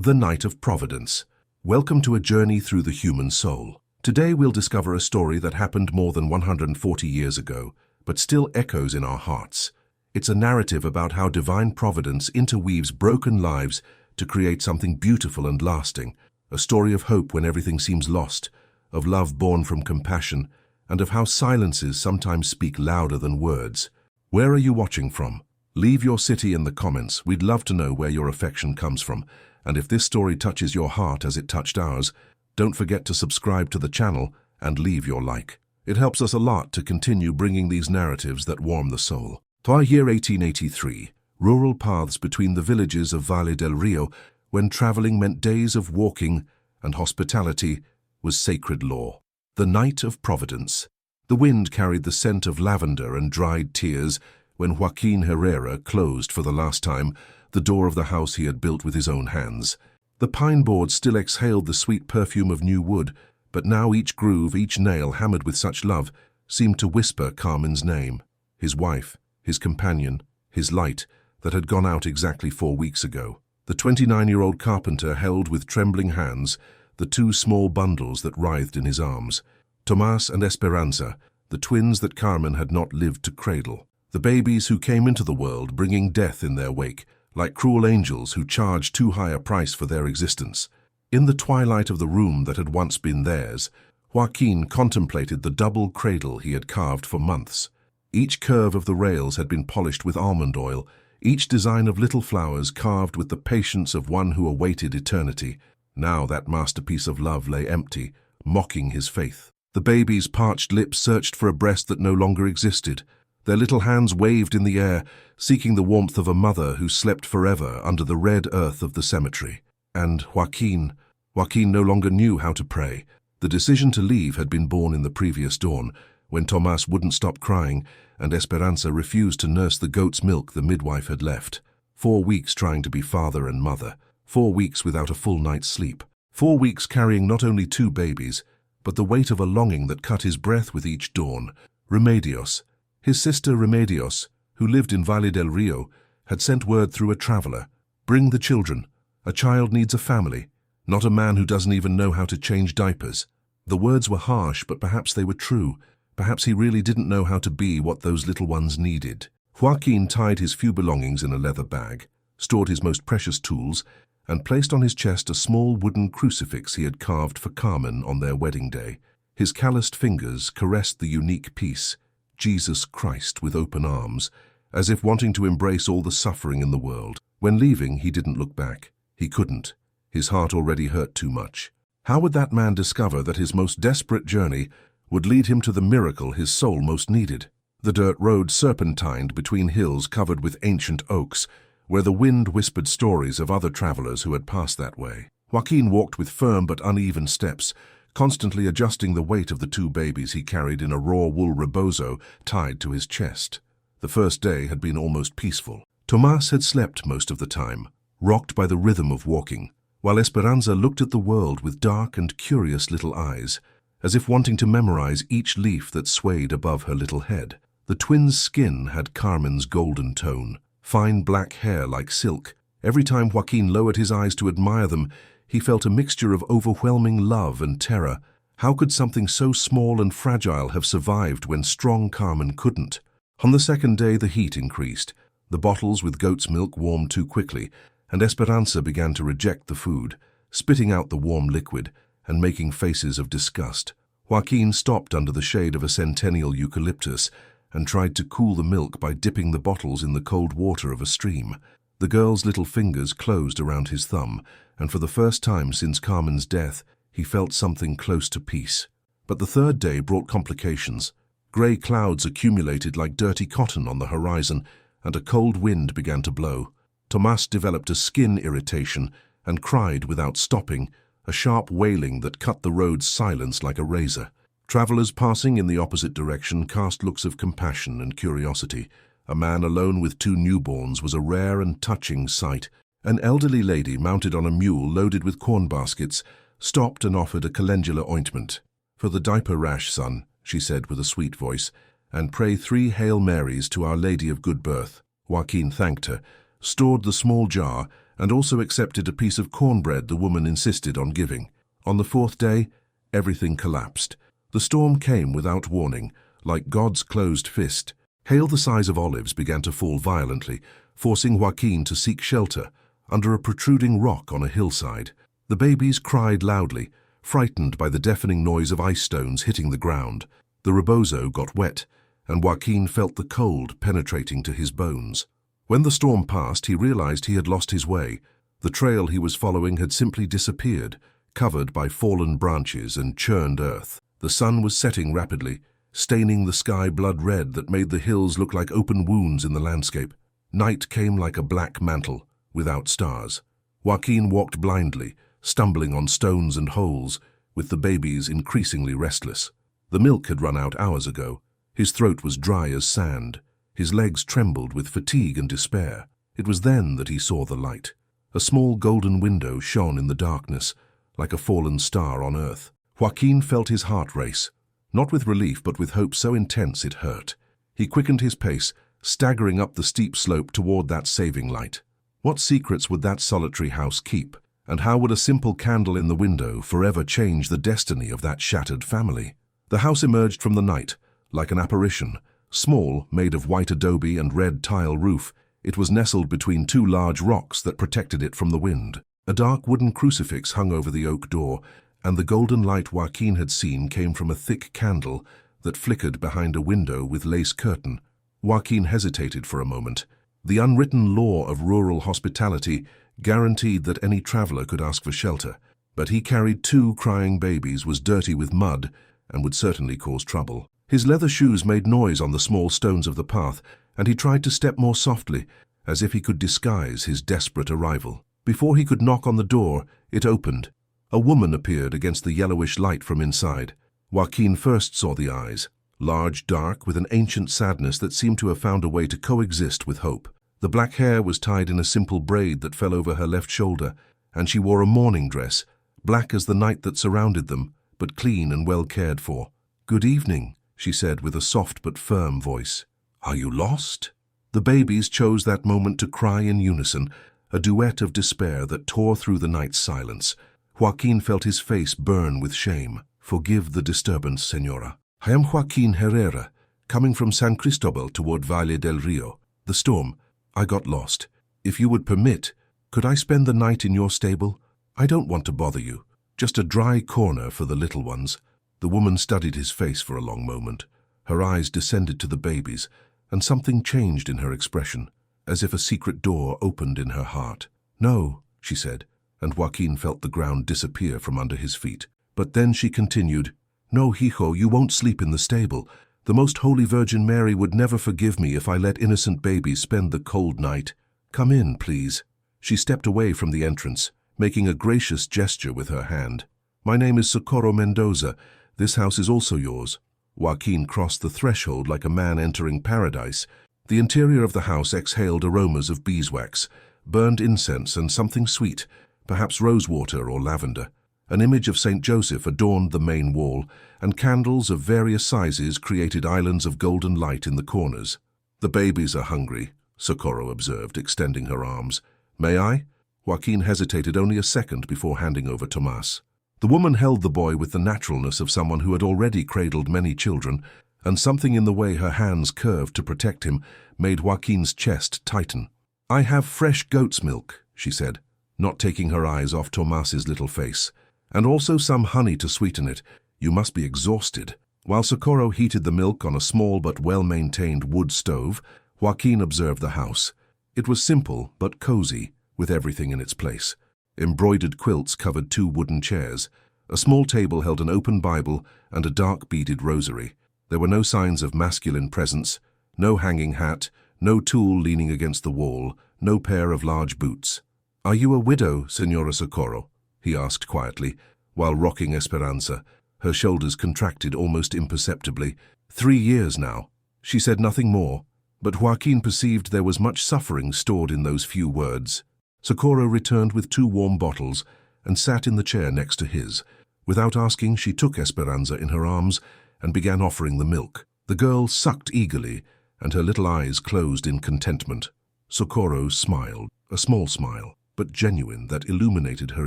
The Night of Providence. Welcome to a journey through the human soul. Today we'll discover a story that happened more than 140 years ago, but still echoes in our hearts. It's a narrative about how divine providence interweaves broken lives to create something beautiful and lasting. A story of hope when everything seems lost, of love born from compassion, and of how silences sometimes speak louder than words. Where are you watching from? Leave your city in the comments. We'd love to know where your affection comes from. And if this story touches your heart as it touched ours, don't forget to subscribe to the channel and leave your like. It helps us a lot to continue bringing these narratives that warm the soul. To year 1883, rural paths between the villages of Valle del Rio, when traveling meant days of walking and hospitality, was sacred law. The Night of Providence. The wind carried the scent of lavender and dried tears when Joaquin Herrera closed for the last time the door of the house he had built with his own hands. The pine boards still exhaled the sweet perfume of new wood, but now each groove, each nail hammered with such love, seemed to whisper Carmen's name, his wife, his companion, his light, that had gone out exactly 4 weeks ago. The 29-year-old carpenter held with trembling hands the 2 small bundles that writhed in his arms. Tomás and Esperanza, the twins that Carmen had not lived to cradle. The babies who came into the world bringing death in their wake, like cruel angels who charged too high a price for their existence. In the twilight of the room that had once been theirs, Joaquin contemplated the double cradle he had carved for months. Each curve of the rails had been polished with almond oil, each design of little flowers carved with the patience of one who awaited eternity. Now that masterpiece of love lay empty, mocking his faith. The baby's parched lips searched for a breast that no longer existed. Their little hands waved in the air, seeking the warmth of a mother who slept forever under the red earth of the cemetery. And Joaquin no longer knew how to pray. The decision to leave had been born in the previous dawn, when Tomás wouldn't stop crying and Esperanza refused to nurse the goat's milk the midwife had left. 4 weeks trying to be father and mother. 4 weeks without a full night's sleep. 4 weeks carrying not only 2 babies, but the weight of a longing that cut his breath with each dawn. Remedios. His sister Remedios, who lived in Valle del Rio, had sent word through a traveler. Bring the children. A child needs a family, not a man who doesn't even know how to change diapers. The words were harsh, but perhaps they were true. Perhaps he really didn't know how to be what those little ones needed. Joaquin tied his few belongings in a leather bag, stored his most precious tools, and placed on his chest a small wooden crucifix he had carved for Carmen on their wedding day. His calloused fingers caressed the unique piece, Jesus Christ with open arms, as if wanting to embrace all the suffering in the world. When leaving, he didn't look back. He couldn't. His heart already hurt too much. How would that man discover that his most desperate journey would lead him to the miracle his soul most needed? The dirt road serpentined between hills covered with ancient oaks, where the wind whispered stories of other travelers who had passed that way. Joaquin walked with firm but uneven steps, constantly adjusting the weight of the 2 babies he carried in a raw wool rebozo tied to his chest. The first day had been almost peaceful. Tomás had slept most of the time, rocked by the rhythm of walking, while Esperanza looked at the world with dark and curious little eyes, as if wanting to memorize each leaf that swayed above her little head. The twins' skin had Carmen's golden tone, fine black hair like silk. Every time Joaquin lowered his eyes to admire them, he felt a mixture of overwhelming love and terror. How could something so small and fragile have survived when strong Carmen couldn't? On the second day, the heat increased. The bottles with goat's milk warmed too quickly, and Esperanza began to reject the food, spitting out the warm liquid and making faces of disgust. Joaquin stopped under the shade of a centennial eucalyptus and tried to cool the milk by dipping the bottles in the cold water of a stream. The girl's little fingers closed around his thumb, and for the first time since Carmen's death, he felt something close to peace. But the third day brought complications. Grey clouds accumulated like dirty cotton on the horizon, and a cold wind began to blow. Tomás developed a skin irritation and cried without stopping, a sharp wailing that cut the road's silence like a razor. Travelers passing in the opposite direction cast looks of compassion and curiosity. A man alone with 2 newborns was a rare and touching sight. An elderly lady mounted on a mule loaded with corn baskets stopped and offered a calendula ointment. "For the diaper rash, son," she said with a sweet voice, "and pray 3 Hail Marys to Our Lady of Good Birth." Joaquin thanked her, stored the small jar, and also accepted a piece of cornbread the woman insisted on giving. On the fourth day, everything collapsed. The storm came without warning, like God's closed fist. Hail the size of olives began to fall violently, forcing Joaquin to seek shelter under a protruding rock on a hillside. The babies cried loudly, frightened by the deafening noise of ice stones hitting the ground. The rebozo got wet, and Joaquin felt the cold penetrating to his bones. When the storm passed, he realized he had lost his way. The trail he was following had simply disappeared, covered by fallen branches and churned earth. The sun was setting rapidly, staining the sky blood red that made the hills look like open wounds in the landscape. Night came like a black mantle, without stars. Joaquin walked blindly, stumbling on stones and holes, with the babies increasingly restless. The milk had run out hours ago. His throat was dry as sand. His legs trembled with fatigue and despair. It was then that he saw the light. A small golden window shone in the darkness, like a fallen star on earth. Joaquin felt his heart race, not with relief but with hope so intense it hurt. He quickened his pace, staggering up the steep slope toward that saving light. What secrets would that solitary house keep? And how would a simple candle in the window forever change the destiny of that shattered family? The house emerged from the night, like an apparition. Small, made of white adobe and red tile roof, it was nestled between two large rocks that protected it from the wind. A dark wooden crucifix hung over the oak door, and the golden light Joaquin had seen came from a thick candle that flickered behind a window with lace curtain. Joaquin hesitated for a moment. The unwritten law of rural hospitality guaranteed that any traveler could ask for shelter, but he carried two crying babies, was dirty with mud, and would certainly cause trouble. His leather shoes made noise on the small stones of the path, and he tried to step more softly, as if he could disguise his desperate arrival. Before he could knock on the door, it opened. A woman appeared against the yellowish light from inside. Joaquin first saw the eyes, large, dark, with an ancient sadness that seemed to have found a way to coexist with hope. The black hair was tied in a simple braid that fell over her left shoulder, and she wore a mourning dress, black as the night that surrounded them, but clean and well cared for. "Good evening," she said with a soft but firm voice. "Are you lost?" The babies chose that moment to cry in unison, a duet of despair that tore through the night's silence. Joaquin felt his face burn with shame. "Forgive the disturbance, Senora. I am Joaquin Herrera, coming from San Cristobal toward Valle del Rio. The storm. I got lost. If you would permit, could I spend the night in your stable? I don't want to bother you. Just a dry corner for the little ones." The woman studied his face for a long moment. Her eyes descended to the babies, and something changed in her expression, as if a secret door opened in her heart. "No," she said, and Joaquin felt the ground disappear from under his feet. But then she continued, "No, hijo, you won't sleep in the stable. The Most Holy Virgin Mary would never forgive me if I let innocent babies spend the cold night. Come in, please." She stepped away from the entrance, making a gracious gesture with her hand. "My name is Socorro Mendoza. This house is also yours." Joaquin crossed the threshold like a man entering paradise. The interior of the house exhaled aromas of beeswax, burned incense, and something sweet, perhaps rosewater or lavender. An image of St. Joseph adorned the main wall, and candles of various sizes created islands of golden light in the corners. "The babies are hungry," Socorro observed, extending her arms. "May I?" Joaquin hesitated only a second before handing over Tomas. The woman held the boy with the naturalness of someone who had already cradled many children, and something in the way her hands curved to protect him made Joaquin's chest tighten. "I have fresh goat's milk," she said, not taking her eyes off Tomas's little face, "and also some honey to sweeten it. You must be exhausted." While Socorro heated the milk on a small but well-maintained wood stove, Joaquin observed the house. It was simple but cozy, with everything in its place. Embroidered quilts covered two wooden chairs. A small table held an open Bible and a dark beaded rosary. There were no signs of masculine presence, no hanging hat, no tool leaning against the wall, no pair of large boots. "Are you a widow, Senora Socorro?" he asked quietly, while rocking Esperanza. Her shoulders contracted almost imperceptibly. 3 years now." She said nothing more, but Joaquin perceived there was much suffering stored in those few words. Socorro returned with 2 warm bottles and sat in the chair next to his. Without asking, she took Esperanza in her arms and began offering the milk. The girl sucked eagerly, and her little eyes closed in contentment. Socorro smiled, a small smile. but genuine, that illuminated her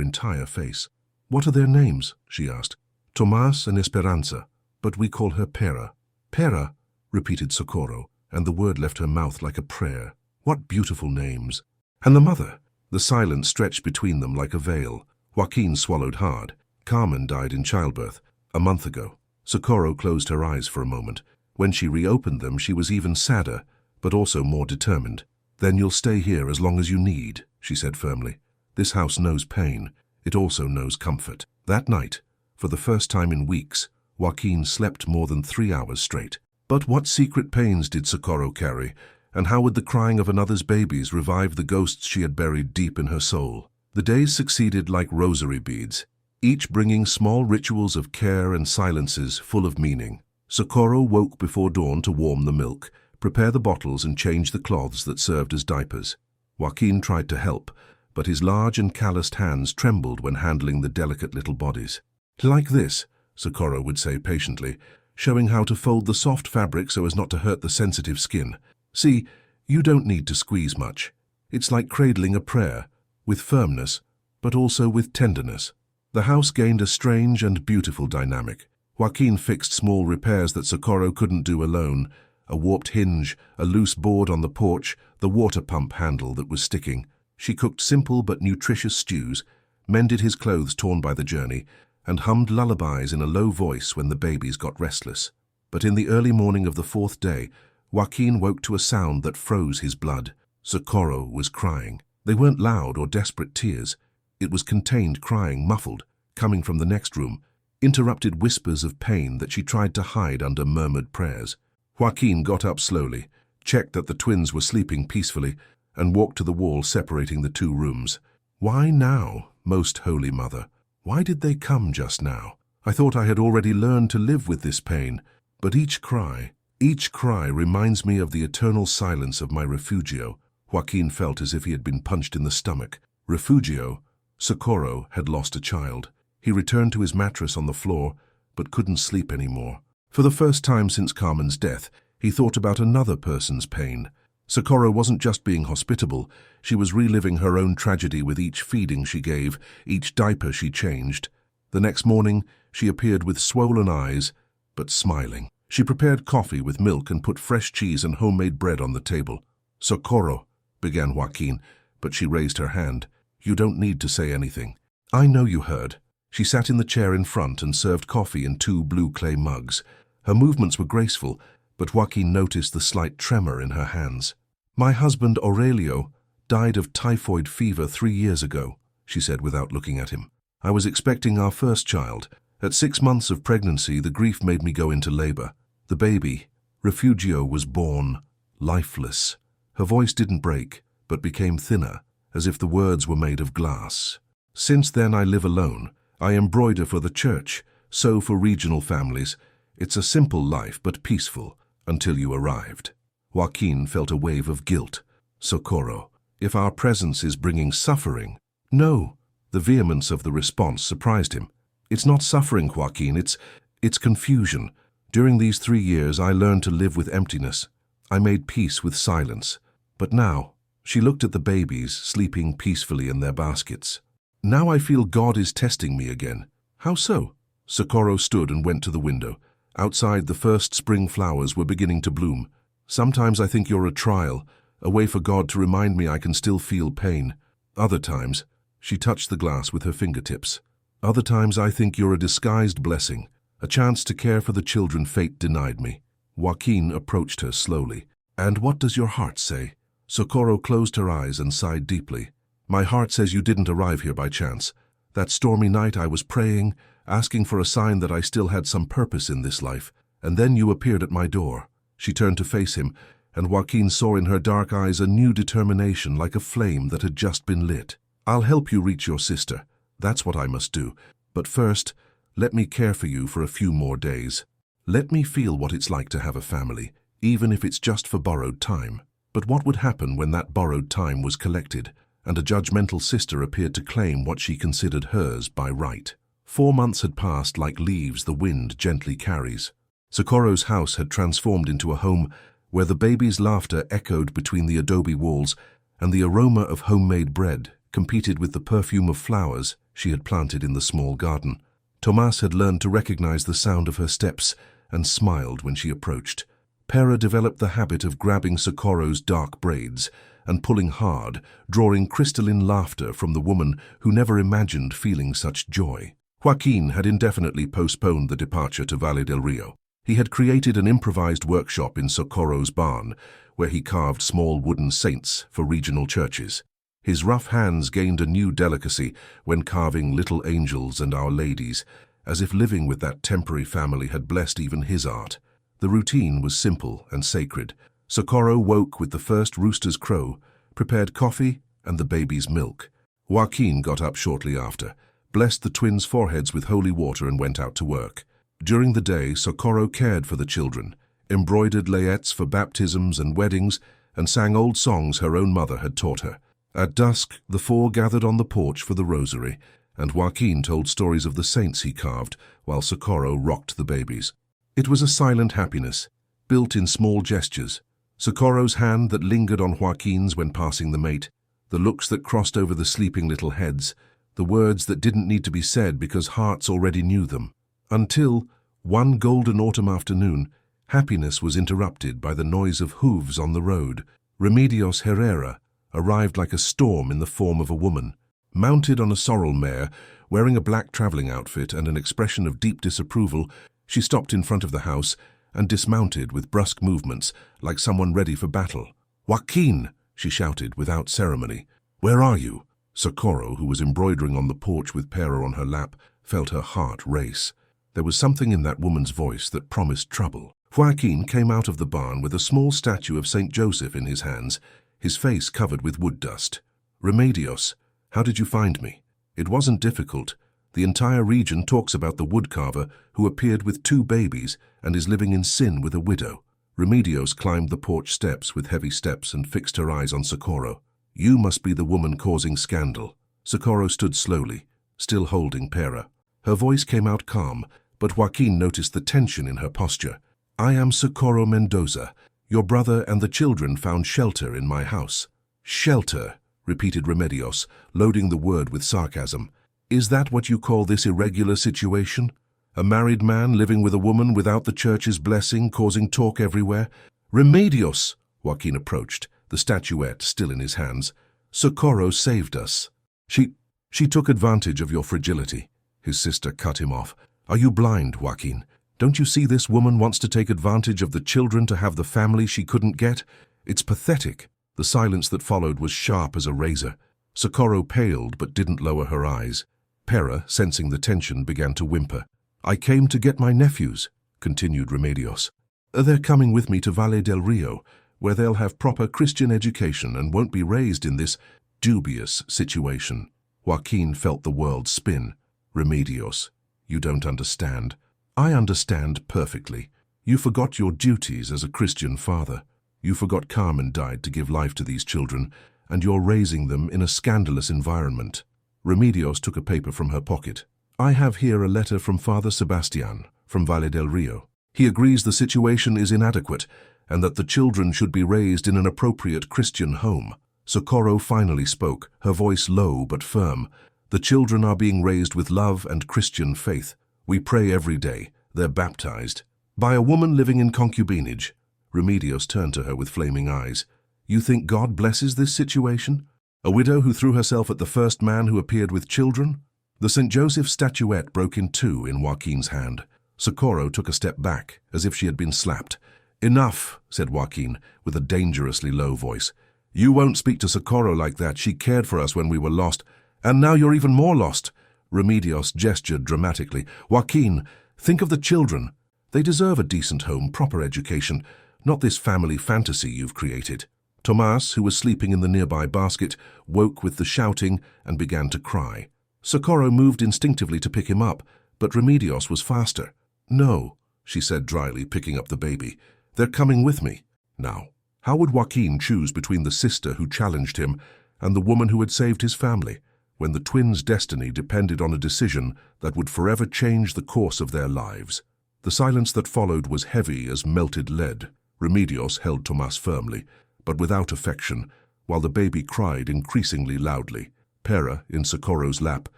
entire face. "What are their names?" she asked. "Tomás and Esperanza, but we call her Pera." "Pera," repeated Socorro, and the word left her mouth like a prayer. "What beautiful names." "And the mother?" The silence stretched between them like a veil. Joaquin swallowed hard. "Carmen died in childbirth, a month ago." Socorro closed her eyes for a moment. When she reopened them, she was even sadder, but also more determined. "Then you'll stay here as long as you need," she said firmly. "This house knows pain. It also knows comfort." That night, for the first time in weeks, Joaquin slept more than 3 hours straight. But what secret pains did Socorro carry, and how would the crying of another's babies revive the ghosts she had buried deep in her soul? The days succeeded like rosary beads, each bringing small rituals of care and silences full of meaning. Socorro woke before dawn to warm the milk, prepare the bottles and change the cloths that served as diapers. Joaquin tried to help, but his large and calloused hands trembled when handling the delicate little bodies. "Like this," Socorro would say patiently, showing how to fold the soft fabric so as not to hurt the sensitive skin. "See, you don't need to squeeze much. It's like cradling a prayer, with firmness, but also with tenderness." The house gained a strange and beautiful dynamic. Joaquin fixed small repairs that Socorro couldn't do alone: a warped hinge, a loose board on the porch, the water pump handle that was sticking. She cooked simple but nutritious stews, mended his clothes torn by the journey, and hummed lullabies in a low voice when the babies got restless. But in the early morning of the 4th day, Joaquin woke to a sound that froze his blood. Socorro was crying. They weren't loud or desperate tears. It was contained crying, muffled, coming from the next room, interrupted whispers of pain that she tried to hide under murmured prayers. Joaquin got up slowly, checked that the twins were sleeping peacefully, and walked to the wall separating the 2 rooms. "Why now, Most Holy Mother? Why did they come just now? I thought I had already learned to live with this pain, but each cry reminds me of the eternal silence of my refugio." Joaquin felt as if he had been punched in the stomach. Refugio? Socorro had lost a child. He returned to his mattress on the floor, but couldn't sleep anymore. For the first time since Carmen's death, he thought about another person's pain. Socorro wasn't just being hospitable, she was reliving her own tragedy with each feeding she gave, each diaper she changed. The next morning, she appeared with swollen eyes, but smiling. She prepared coffee with milk and put fresh cheese and homemade bread on the table. "Socorro," began Joaquin, but she raised her hand. "You don't need to say anything. I know you heard." She sat in the chair in front and served coffee in 2 blue clay mugs. Her movements were graceful, but Joaquin noticed the slight tremor in her hands. "My husband, Aurelio, died of typhoid fever 3 years ago," she said without looking at him. "I was expecting our first child. At 6 months of pregnancy, the grief made me go into labor. The baby, Refugio, was born lifeless." Her voice didn't break, but became thinner, as if the words were made of glass. "Since then I live alone. I embroider for the church, sew for regional families. It's a simple life, but peaceful, until you arrived." Joaquin felt a wave of guilt. "Socorro, if our presence is bringing suffering—" "No." The vehemence of the response surprised him. "It's not suffering, Joaquin, it's confusion. During these 3 years I learned to live with emptiness. I made peace with silence. But now," she looked at the babies sleeping peacefully in their baskets, "now I feel God is testing me again." "How so?" Socorro stood and went to the window. Outside, the first spring flowers were beginning to bloom. "Sometimes I think you're a trial, a way for God to remind me I can still feel pain. Other times," she touched the glass with her fingertips, "other times I think you're a disguised blessing, a chance to care for the children fate denied me." Joaquin approached her slowly. "And what does your heart say?" Socorro closed her eyes and sighed deeply. "My heart says you didn't arrive here by chance. That stormy night I was praying, asking for a sign that I still had some purpose in this life, and then you appeared at my door." She turned to face him, and Joaquin saw in her dark eyes a new determination, like a flame that had just been lit. "I'll help you reach your sister. That's what I must do. But first, let me care for you for a few more days. Let me feel what it's like to have a family, even if it's just for borrowed time." But what would happen when that borrowed time was collected, and a judgmental sister appeared to claim what she considered hers by right? 4 months had passed like leaves the wind gently carries. Socorro's house had transformed into a home where the baby's laughter echoed between the adobe walls and the aroma of homemade bread competed with the perfume of flowers she had planted in the small garden. Tomas had learned to recognize the sound of her steps and smiled when she approached. Pera developed the habit of grabbing Socorro's dark braids and pulling hard, drawing crystalline laughter from the woman who never imagined feeling such joy. Joaquin had indefinitely postponed the departure to Valle del Rio. He had created an improvised workshop in Socorro's barn, where he carved small wooden saints for regional churches. His rough hands gained a new delicacy when carving little angels and Our Ladies, as if living with that temporary family had blessed even his art. The routine was simple and sacred. Socorro woke with the first rooster's crow, prepared coffee and the baby's milk. Joaquin got up shortly after, blessed the twins' foreheads with holy water and went out to work. During the day, Socorro cared for the children, embroidered layettes for baptisms and weddings, and sang old songs her own mother had taught her. At dusk, the four gathered on the porch for the rosary, and Joaquin told stories of the saints he carved while Socorro rocked the babies. It was a silent happiness, built in small gestures. Socorro's hand that lingered on Joaquin's when passing the mate, the looks that crossed over the sleeping little heads, the words that didn't need to be said because hearts already knew them. Until, one golden autumn afternoon, happiness was interrupted by the noise of hooves on the road. Remedios Herrera arrived like a storm in the form of a woman. Mounted on a sorrel mare, wearing a black traveling outfit and an expression of deep disapproval, she stopped in front of the house and dismounted with brusque movements, like someone ready for battle. "Joaquin!" she shouted without ceremony. "Where are you?" Socorro, who was embroidering on the porch with Pera on her lap, felt her heart race. There was something in that woman's voice that promised trouble. Joaquin came out of the barn with a small statue of St. Joseph in his hands, his face covered with wood dust. "Remedios, how did you find me?" It wasn't difficult. The entire region talks about the woodcarver who appeared with 2 babies and is living in sin with a widow. Remedios climbed the porch steps with heavy steps and fixed her eyes on Socorro. "You must be the woman causing scandal." Socorro stood slowly, still holding Pera. Her voice came out calm, but Joaquin noticed the tension in her posture. "I am Socorro Mendoza. Your brother and the children found shelter in my house." "Shelter," repeated Remedios, loading the word with sarcasm. "Is that what you call this irregular situation? A married man living with a woman without the church's blessing, causing talk everywhere?" "Remedios!" Joaquin approached, the statuette still in his hands. "Socorro saved us. She took advantage of your fragility." His sister cut him off. "Are you blind, Joaquin? Don't you see this woman wants to take advantage of the children to have the family she couldn't get? It's pathetic." The silence that followed was sharp as a razor. Socorro paled but didn't lower her eyes. Pera, sensing the tension, began to whimper. "I came to get my nephews," continued Remedios. "They're coming with me to Valle del Rio, where they'll have proper Christian education and won't be raised in this dubious situation." Joaquin felt the world spin. "Remedios, you don't understand." "I understand perfectly. You forgot your duties as a Christian father. You forgot Carmen died to give life to these children, and you're raising them in a scandalous environment." Remedios took a paper from her pocket. "I have here a letter from Father Sebastian, from Valle del Rio. He agrees the situation is inadequate and that the children should be raised in an appropriate Christian home." Socorro finally spoke, her voice low but firm. "The children are being raised with love and Christian faith. We pray every day. They're baptized by a woman living in concubinage." Remedios turned to her with flaming eyes. "You think God blesses this situation? A widow who threw herself at the first man who appeared with children?" The St. Joseph statuette broke in 2 in Joaquin's hand. Socorro took a step back, as if she had been slapped. "Enough," said Joaquin, with a dangerously low voice. "You won't speak to Socorro like that. She cared for us when we were lost. And now you're even more lost." Remedios gestured dramatically. "Joaquin, think of the children. They deserve a decent home, proper education, not this family fantasy you've created." Tomas, who was sleeping in the nearby basket, woke with the shouting and began to cry. Socorro moved instinctively to pick him up, but Remedios was faster. "No," she said dryly, picking up the baby. "They're coming with me." Now, how would Joaquin choose between the sister who challenged him and the woman who had saved his family, when the twins' destiny depended on a decision that would forever change the course of their lives? The silence that followed was heavy as melted lead. Remedios held Tomas firmly, but without affection, while the baby cried increasingly loudly. Pera, in Socorro's lap,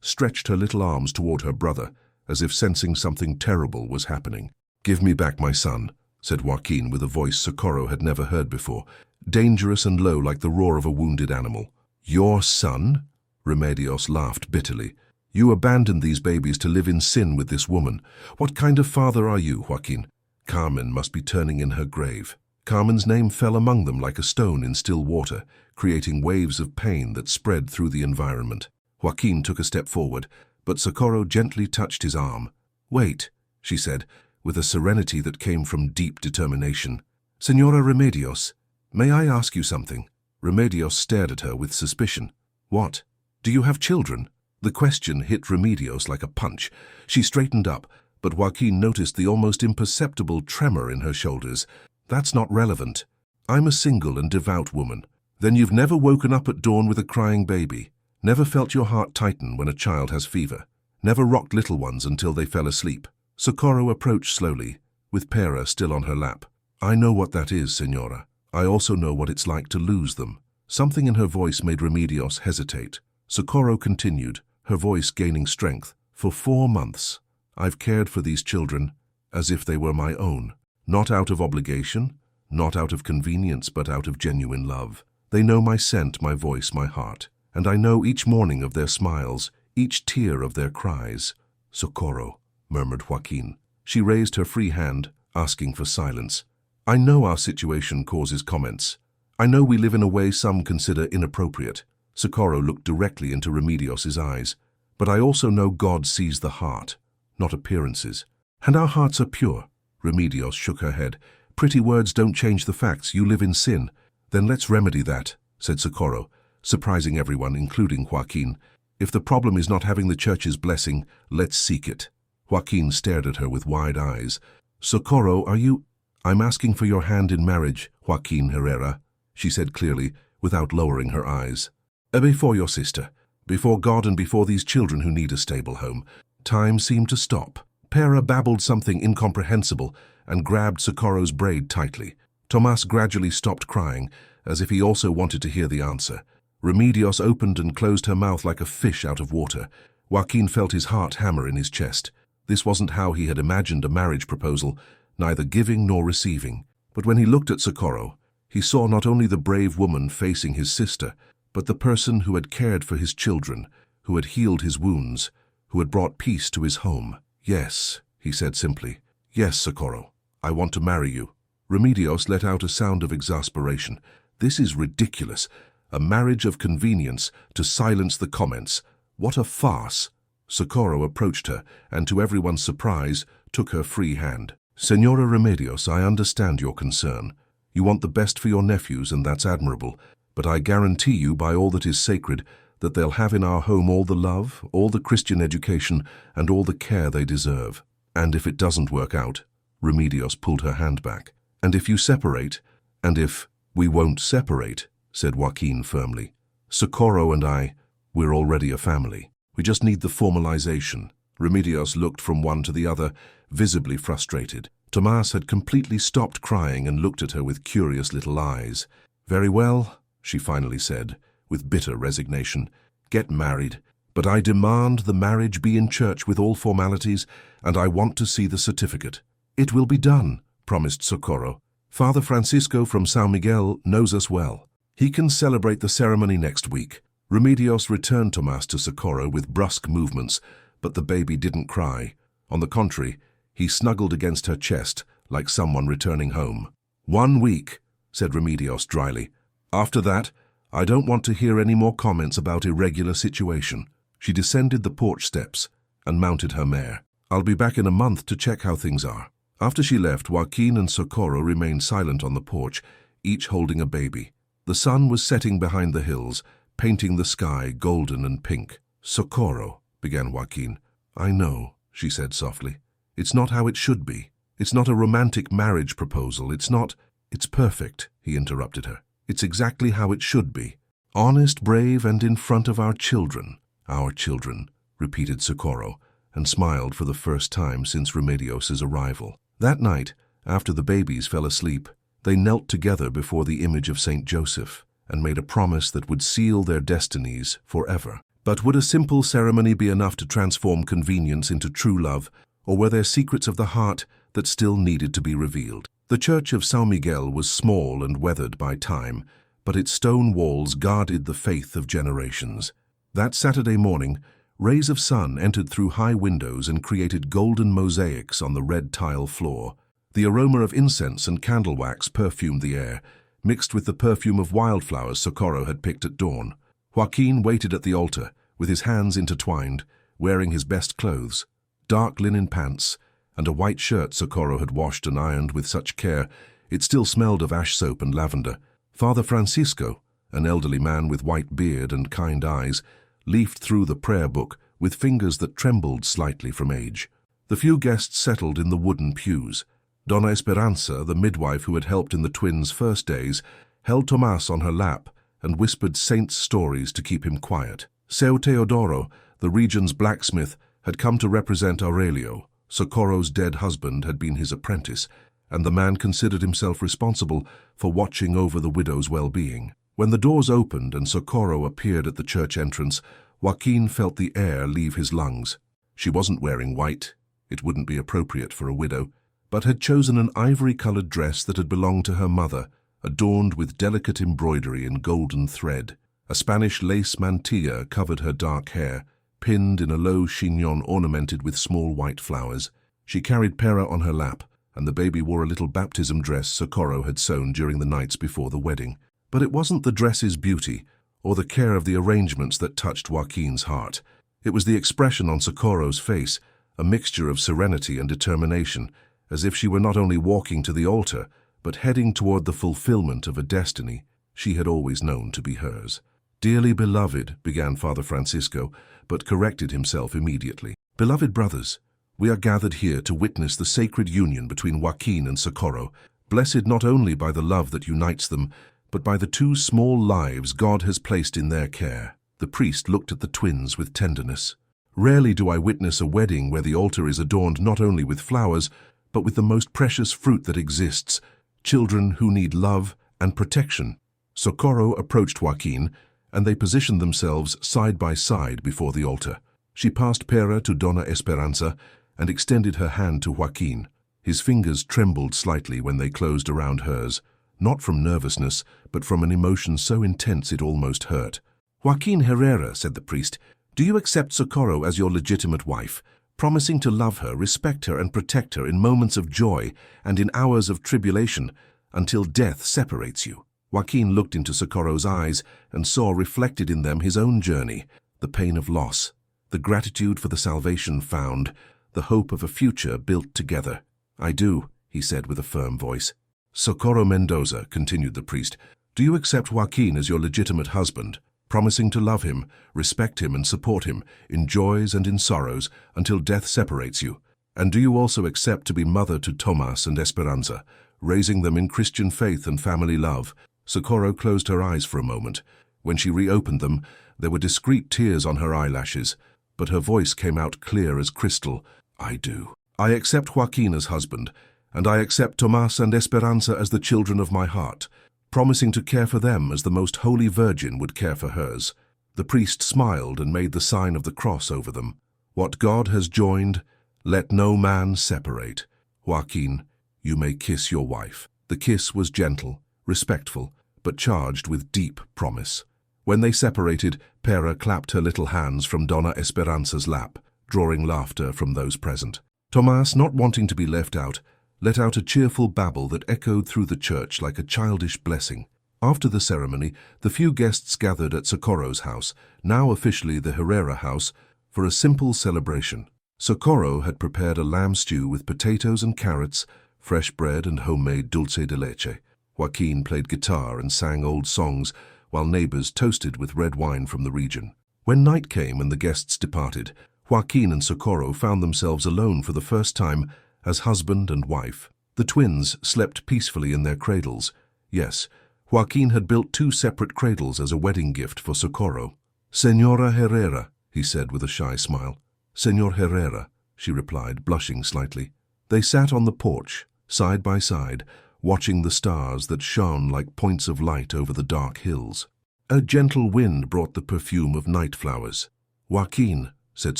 stretched her little arms toward her brother, as if sensing something terrible was happening. "Give me back my son," said Joaquin with a voice Socorro had never heard before, dangerous and low like the roar of a wounded animal. "Your son?" Remedios laughed bitterly. "You abandoned these babies to live in sin with this woman. What kind of father are you, Joaquin?" Carmen must be turning in her grave. Carmen's name fell among them like a stone in still water, creating waves of pain that spread through the environment. Joaquin took a step forward, but Socorro gently touched his arm. "Wait," she said, with a serenity that came from deep determination. "Señora Remedios, may I ask you something?" Remedios stared at her with suspicion. "What? Do you have children?" The question hit Remedios like a punch. She straightened up, but Joaquin noticed the almost imperceptible tremor in her shoulders. "That's not relevant. I'm a single and devout woman." "Then you've never woken up at dawn with a crying baby? Never felt your heart tighten when a child has fever? Never rocked little ones until they fell asleep?" Socorro approached slowly, with Pera still on her lap. "I know what that is, Señora. I also know what it's like to lose them." Something in her voice made Remedios hesitate. Socorro continued, her voice gaining strength. "For 4 months, I've cared for these children as if they were my own. Not out of obligation, not out of convenience, but out of genuine love. They know my scent, my voice, my heart, and I know each morning of their smiles, each tear of their cries." "Socorro," murmured Joaquin. She raised her free hand, asking for silence. "I know our situation causes comments. I know we live in a way some consider inappropriate." Socorro looked directly into Remedios' eyes. "But I also know God sees the heart, not appearances. And our hearts are pure." Remedios shook her head. "Pretty words don't change the facts. You live in sin." "Then let's remedy that," said Socorro, surprising everyone, including Joaquin. "If the problem is not having the church's blessing, let's seek it." Joaquin stared at her with wide eyes. "Socorro, are you—" "I'm asking for your hand in marriage, Joaquin Herrera," she said clearly, without lowering her eyes. "Before your sister, before God and before these children who need a stable home." Time seemed to stop. Pera babbled something incomprehensible and grabbed Socorro's braid tightly. Tomas gradually stopped crying, as if he also wanted to hear the answer. Remedios opened and closed her mouth like a fish out of water. Joaquin felt his heart hammer in his chest. This wasn't how he had imagined a marriage proposal, neither giving nor receiving. But when he looked at Socorro, he saw not only the brave woman facing his sister, but the person who had cared for his children, who had healed his wounds, who had brought peace to his home. "Yes," he said simply. "Yes, Socorro, I want to marry you." Remedios let out a sound of exasperation. "This is ridiculous. A marriage of convenience to silence the comments. What a farce." Socorro approached her, and to everyone's surprise, took her free hand. "Señora Remedios, I understand your concern. You want the best for your nephews, and that's admirable. But I guarantee you, by all that is sacred, that they'll have in our home all the love, all the Christian education, and all the care they deserve. And if it doesn't work out," Remedios pulled her hand back. "And if you separate, and if—" "We won't separate," said Joaquin firmly. "Socorro and we're already a family. We just need the formalization." Remedios looked from one to the other, visibly frustrated. Tomas had completely stopped crying and looked at her with curious little eyes. "Very well," she finally said, with bitter resignation. "Get married. But I demand the marriage be in church with all formalities, and I want to see the certificate." "It will be done," promised Socorro. "Father Francisco from San Miguel knows us well. He can celebrate the ceremony next week." Remedios returned Tomas to Socorro with brusque movements, but the baby didn't cry. On the contrary, he snuggled against her chest like someone returning home. "1 week," said Remedios dryly. "After that, I don't want to hear any more comments about irregular situation." She descended the porch steps and mounted her mare. "I'll be back in a month to check how things are." After she left, Joaquin and Socorro remained silent on the porch, each holding a baby. The sun was setting behind the hills, painting the sky golden and pink. "Socorro," began Joaquin. "I know," she said softly. "It's not how it should be. It's not a romantic marriage proposal. It's not—" "It's perfect," he interrupted her. "It's exactly how it should be. Honest, brave, and in front of our children." "Our children," repeated Socorro, and smiled for the first time since Remedios' arrival. That night, after the babies fell asleep, they knelt together before the image of Saint Joseph. and made a promise that would seal their destinies forever. But would a simple ceremony be enough to transform convenience into true love, or were there secrets of the heart that still needed to be revealed? The church of São Miguel was small and weathered by time, but its stone walls guarded the faith of generations. That Saturday morning, rays of sun entered through high windows and created golden mosaics on the red tile floor. The aroma of incense and candle wax perfumed the air, mixed with the perfume of wildflowers Socorro had picked at dawn. Joaquin waited at the altar, with his hands intertwined, wearing his best clothes, dark linen pants, and a white shirt Socorro had washed and ironed with such care it still smelled of ash soap and lavender. Father Francisco, an elderly man with white beard and kind eyes, leafed through the prayer book with fingers that trembled slightly from age. The few guests settled in the wooden pews. Donna Esperanza, the midwife who had helped in the twins' first days, held Tomás on her lap and whispered saints' stories to keep him quiet. Seu Teodoro, the region's blacksmith, had come to represent Aurelio. Socorro's dead husband had been his apprentice, and the man considered himself responsible for watching over the widow's well-being. When the doors opened and Socorro appeared at the church entrance, Joaquin felt the air leave his lungs. She wasn't wearing white, it wouldn't be appropriate for a widow, but had chosen an ivory-colored dress that had belonged to her mother, adorned with delicate embroidery and golden thread. A Spanish lace mantilla covered her dark hair, pinned in a low chignon ornamented with small white flowers. She carried Pera on her lap, and the baby wore a little baptism dress Socorro had sewn during the nights before the wedding. But it wasn't the dress's beauty, or the care of the arrangements that touched Joaquin's heart. It was the expression on Socorro's face, a mixture of serenity and determination, as if she were not only walking to the altar, but heading toward the fulfillment of a destiny she had always known to be hers. "Dearly beloved," began Father Francisco, but corrected himself immediately. "Beloved brothers, we are gathered here to witness the sacred union between Joaquin and Socorro, blessed not only by the love that unites them, but by the two small lives God has placed in their care." The priest looked at the twins with tenderness. "Rarely do I witness a wedding where the altar is adorned not only with flowers, but with the most precious fruit that exists, children who need love and protection." Socorro approached Joaquin, and they positioned themselves side by side before the altar. She passed Pera to Donna Esperanza and extended her hand to Joaquin. His fingers trembled slightly when they closed around hers, not from nervousness, but from an emotion so intense it almost hurt. "Joaquin Herrera," said the priest, "do you accept Socorro as your legitimate wife, promising to love her, respect her, and protect her in moments of joy and in hours of tribulation, until death separates you?" Joaquin looked into Socorro's eyes and saw reflected in them his own journey, the pain of loss, the gratitude for the salvation found, the hope of a future built together. "I do," he said with a firm voice. "Socorro Mendoza," continued the priest, "do you accept Joaquin as your legitimate husband, promising to love him, respect him, and support him in joys and in sorrows until death separates you? And do you also accept to be mother to Tomás and Esperanza, raising them in Christian faith and family love?" Socorro closed her eyes for a moment. When she reopened them, there were discreet tears on her eyelashes, but her voice came out clear as crystal. "I do. I accept Joaquin as husband, and I accept Tomás and Esperanza as the children of my heart, promising to care for them as the most holy Virgin would care for hers." The priest smiled and made the sign of the cross over them. "What God has joined, let no man separate. Joaquin, you may kiss your wife." The kiss was gentle, respectful, but charged with deep promise. When they separated, Pera clapped her little hands from Donna Esperanza's lap, drawing laughter from those present. Tomás, not wanting to be left out, let out a cheerful babble that echoed through the church like a childish blessing. After the ceremony, the few guests gathered at Socorro's house, now officially the Herrera house, for a simple celebration. Socorro had prepared a lamb stew with potatoes and carrots, fresh bread and homemade dulce de leche. Joaquin played guitar and sang old songs, while neighbors toasted with red wine from the region. When night came and the guests departed, Joaquin and Socorro found themselves alone for the first time as husband and wife. The twins slept peacefully in their cradles. Yes, Joaquin had built 2 separate cradles as a wedding gift for Socorro. "Señora Herrera," he said with a shy smile. "Señor Herrera," she replied, blushing slightly. They sat on the porch, side by side, watching the stars that shone like points of light over the dark hills. A gentle wind brought the perfume of night flowers. "Joaquin," said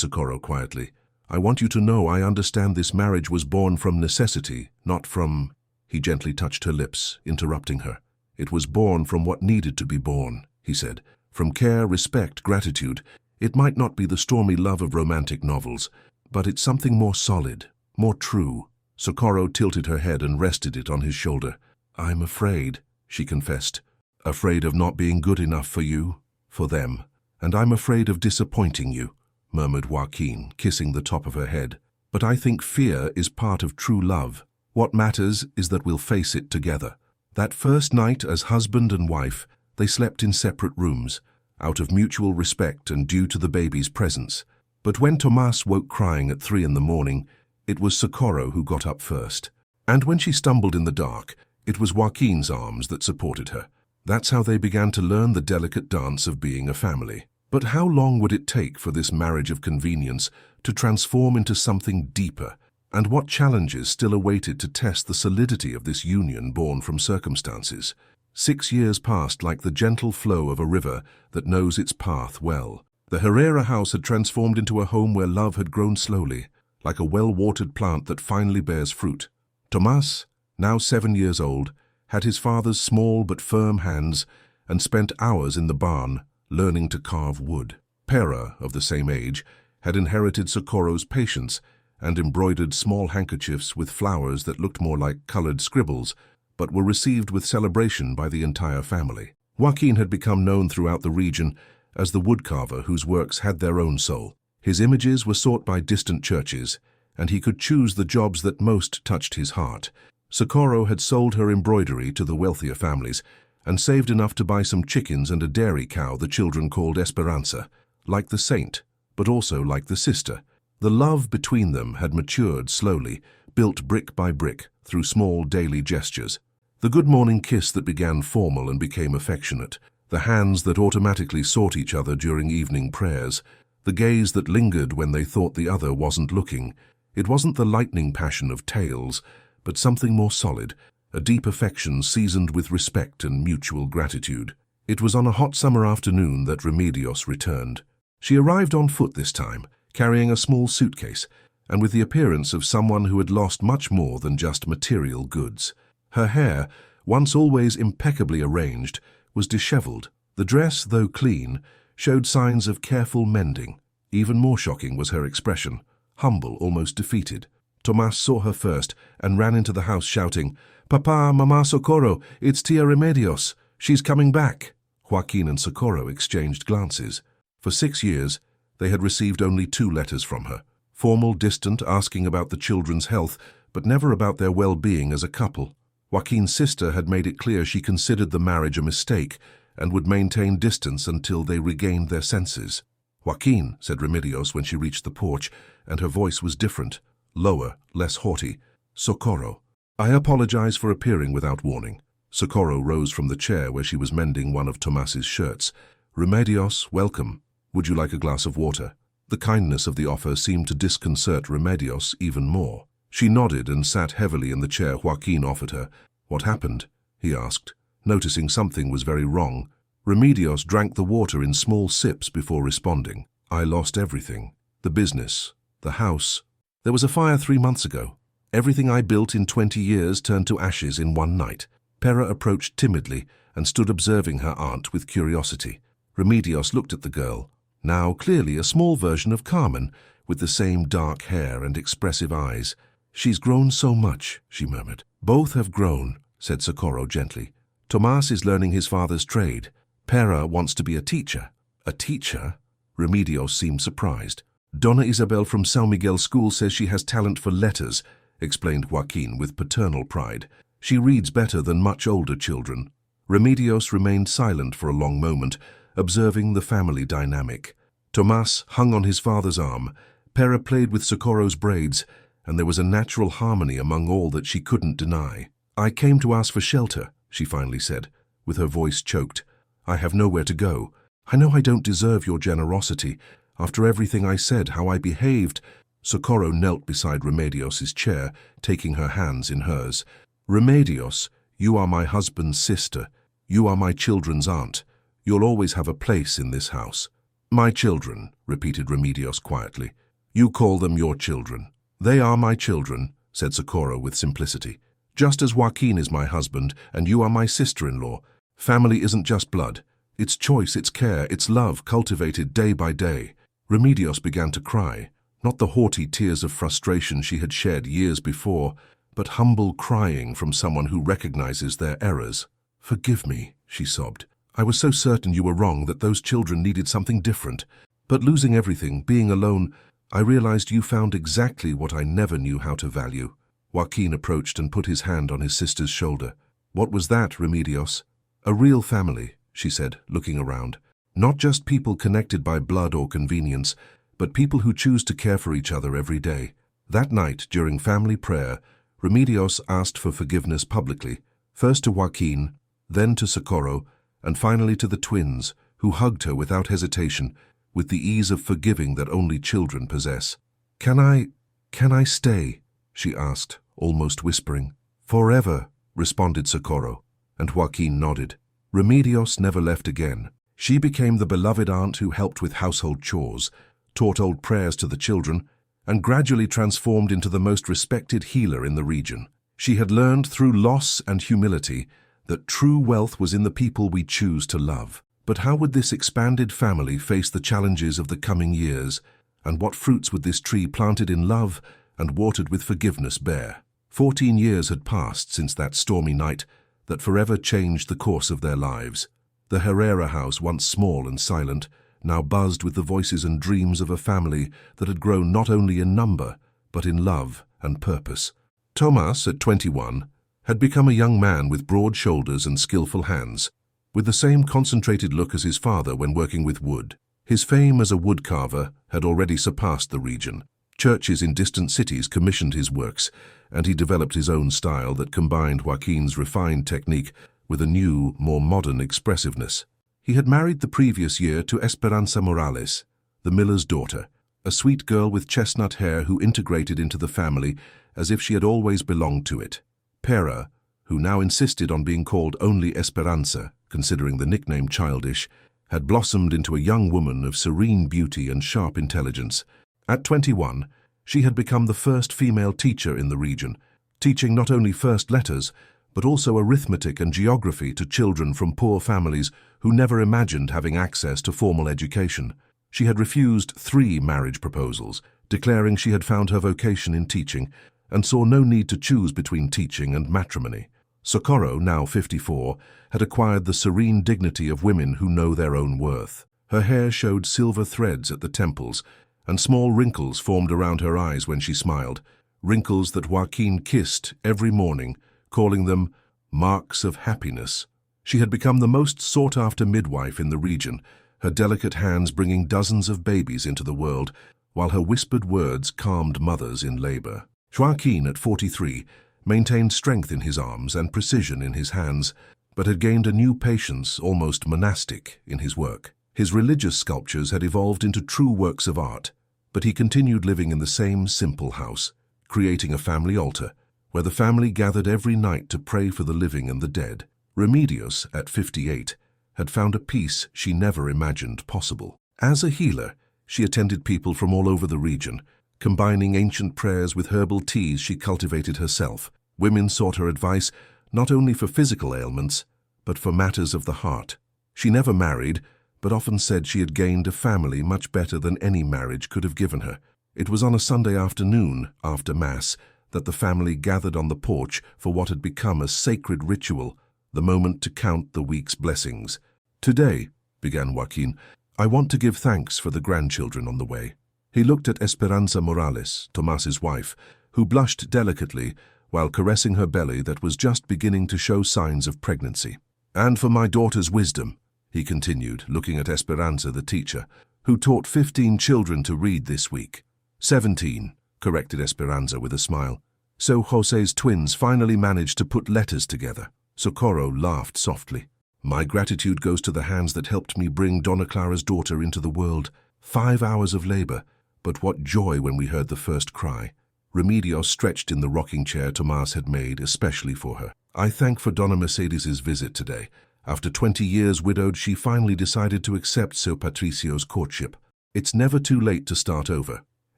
Socorro quietly, "I want you to know I understand this marriage was born from necessity, not from—" He gently touched her lips, interrupting her. "It was born from what needed to be born," he said. "From care, respect, gratitude. It might not be the stormy love of romantic novels, but it's something more solid, more true." Socorro tilted her head and rested it on his shoulder. "I'm afraid," she confessed. "Afraid of not being good enough for you, for them. And I'm afraid of disappointing you," murmured Joaquin, kissing the top of her head. "But I think fear is part of true love. What matters is that we'll face it together." That first night as husband and wife, they slept in separate rooms, out of mutual respect and due to the baby's presence. But when Tomás woke crying at 3 in the morning, it was Socorro who got up first. And when she stumbled in the dark, it was Joaquin's arms that supported her. That's how they began to learn the delicate dance of being a family. But how long would it take for this marriage of convenience to transform into something deeper? And what challenges still awaited to test the solidity of this union born from circumstances? 6 years passed like the gentle flow of a river that knows its path well. The Herrera house had transformed into a home where love had grown slowly, like a well-watered plant that finally bears fruit. Tomás, now 7 years old, had his father's small but firm hands and spent hours in the barn learning to carve wood. Pera, of the same age, had inherited Socorro's patience and embroidered small handkerchiefs with flowers that looked more like colored scribbles, but were received with celebration by the entire family. Joaquin had become known throughout the region as the woodcarver whose works had their own soul. His images were sought by distant churches, and he could choose the jobs that most touched his heart. Socorro had sold her embroidery to the wealthier families and saved enough to buy some chickens and a dairy cow the children called Esperanza, like the saint, but also like the sister. The love between them had matured slowly, built brick by brick through small daily gestures. The good morning kiss that began formal and became affectionate, the hands that automatically sought each other during evening prayers, the gaze that lingered when they thought the other wasn't looking. It wasn't the lightning passion of tales, but something more solid, a deep affection seasoned with respect and mutual gratitude. It was on a hot summer afternoon that Remedios returned. She arrived on foot this time, carrying a small suitcase, and with the appearance of someone who had lost much more than just material goods. Her hair, once always impeccably arranged, was disheveled. The dress, though clean, showed signs of careful mending. Even more shocking was her expression, humble, almost defeated. Tomás saw her first and ran into the house shouting, "Papa, Mama Socorro, it's Tia Remedios. She's coming back." Joaquin and Socorro exchanged glances. For 6 years, they had received only 2 letters from her. Formal, distant, asking about the children's health, but never about their well-being as a couple. Joaquin's sister had made it clear she considered the marriage a mistake and would maintain distance until they regained their senses. "Joaquin," said Remedios when she reached the porch, and her voice was different, lower, less haughty. "Socorro, I apologize for appearing without warning." Socorro rose from the chair where she was mending one of Tomás's shirts. "Remedios, welcome. Would you like a glass of water?" The kindness of the offer seemed to disconcert Remedios even more. She nodded and sat heavily in the chair Joaquin offered her. "What happened?" he asked, noticing something was very wrong. Remedios drank the water in small sips before responding. "I lost everything. The business, the house. There was a fire 3 months ago. Everything I built in 20 years turned to ashes in one night." Pera approached timidly and stood observing her aunt with curiosity. Remedios looked at the girl, now clearly a small version of Carmen, with the same dark hair and expressive eyes. "She's grown so much," she murmured. "Both have grown," said Socorro gently. "Tomás is learning his father's trade. Pera wants to be a teacher." "A teacher?" Remedios seemed surprised. "Donna Isabel from São Miguel School says she has talent for letters," explained Joaquin with paternal pride. "She reads better than much older children." Remedios remained silent for a long moment, observing the family dynamic. Tomás hung on his father's arm. Pera played with Socorro's braids, and there was a natural harmony among all that she couldn't deny. "I came to ask for shelter," she finally said, with her voice choked. "I have nowhere to go. I know I don't deserve your generosity. After everything I said, how I behaved." Socorro knelt beside Remedios's chair, taking her hands in hers. "Remedios, You are my husband's sister. You are my children's aunt. You'll always have a place in this house." "My children," repeated Remedios quietly. "You call them your children." "They are my children," said Socorro with simplicity. "Just as Joaquin is my husband and you are my sister-in-law. Family isn't just blood. It's choice, it's care, it's love cultivated day by day." Remedios began to cry, not the haughty tears of frustration she had shed years before, but humble crying from someone who recognizes their errors. "Forgive me," she sobbed. "I was so certain you were wrong, that those children needed something different. But losing everything, being alone, I realized you found exactly what I never knew how to value." Joaquin approached and put his hand on his sister's shoulder. "What was that, Remedios?" "A real family," she said, looking around. "Not just people connected by blood or convenience, but people who choose to care for each other every day." That night, during family prayer, Remedios asked for forgiveness publicly, first to Joaquin, then to Socorro, and finally to the twins, who hugged her without hesitation, with the ease of forgiving that only children possess. Can I stay?" she asked, almost whispering. "Forever," responded Socorro, and Joaquin nodded. Remedios never left again. She became the beloved aunt who helped with household chores, taught old prayers to the children, and gradually transformed into the most respected healer in the region. She had learned through loss and humility that true wealth was in the people we choose to love. But how would this expanded family face the challenges of the coming years, and what fruits would this tree planted in love and watered with forgiveness bear? 14 years had passed since that stormy night that forever changed the course of their lives. The Herrera house, once small and silent, now buzzed with the voices and dreams of a family that had grown not only in number, but in love and purpose. Tomas, at 21, had become a young man with broad shoulders and skillful hands, with the same concentrated look as his father when working with wood. His fame as a woodcarver had already surpassed the region. Churches in distant cities commissioned his works, and he developed his own style that combined Joaquin's refined technique with a new, more modern expressiveness. He had married the previous year to Esperanza Morales, the miller's daughter, a sweet girl with chestnut hair who integrated into the family as if she had always belonged to it. Pera, who now insisted on being called only Esperanza, considering the nickname childish, had blossomed into a young woman of serene beauty and sharp intelligence. At 21, she had become the first female teacher in the region, teaching not only first letters, but also arithmetic and geography to children from poor families who never imagined having access to formal education. She had refused 3 marriage proposals, declaring she had found her vocation in teaching and saw no need to choose between teaching and matrimony. Socorro, now 54, had acquired the serene dignity of women who know their own worth. Her hair showed silver threads at the temples, and small wrinkles formed around her eyes when she smiled, wrinkles that Joaquin kissed every morning, calling them marks of happiness. She had become the most sought-after midwife in the region, her delicate hands bringing dozens of babies into the world, while her whispered words calmed mothers in labor. Joaquin, at 43, maintained strength in his arms and precision in his hands, but had gained a new patience, almost monastic, in his work. His religious sculptures had evolved into true works of art, but he continued living in the same simple house, creating a family altar, where the family gathered every night to pray for the living and the dead. Remedios, at 58, had found a peace she never imagined possible. As a healer, she attended people from all over the region, combining ancient prayers with herbal teas she cultivated herself. Women sought her advice not only for physical ailments, but for matters of the heart. She never married, but often said she had gained a family much better than any marriage could have given her. It was on a Sunday afternoon, after Mass, that the family gathered on the porch for what had become a sacred ritual, the moment to count the week's blessings. "Today," began Joaquin, "I want to give thanks for the grandchildren on the way." He looked at Esperanza Morales, Tomas's wife, who blushed delicately while caressing her belly that was just beginning to show signs of pregnancy. "And for my daughter's wisdom," he continued, looking at Esperanza, the teacher, who taught 15 children to read this week. 17, corrected Esperanza with a smile. "So José's twins finally managed to put letters together." Socorro laughed softly. "My gratitude goes to the hands that helped me bring Donna Clara's daughter into the world. 5 hours of labor, but what joy when we heard the first cry." Remedios stretched in the rocking chair Tomás had made especially for her. "I thank for Donna Mercedes's visit today. After 20 years widowed, she finally decided to accept Sir Patricio's courtship. It's never too late to start over."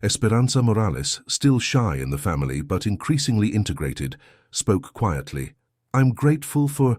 Esperanza Morales, still shy in the family but increasingly integrated, spoke quietly. "I'm grateful for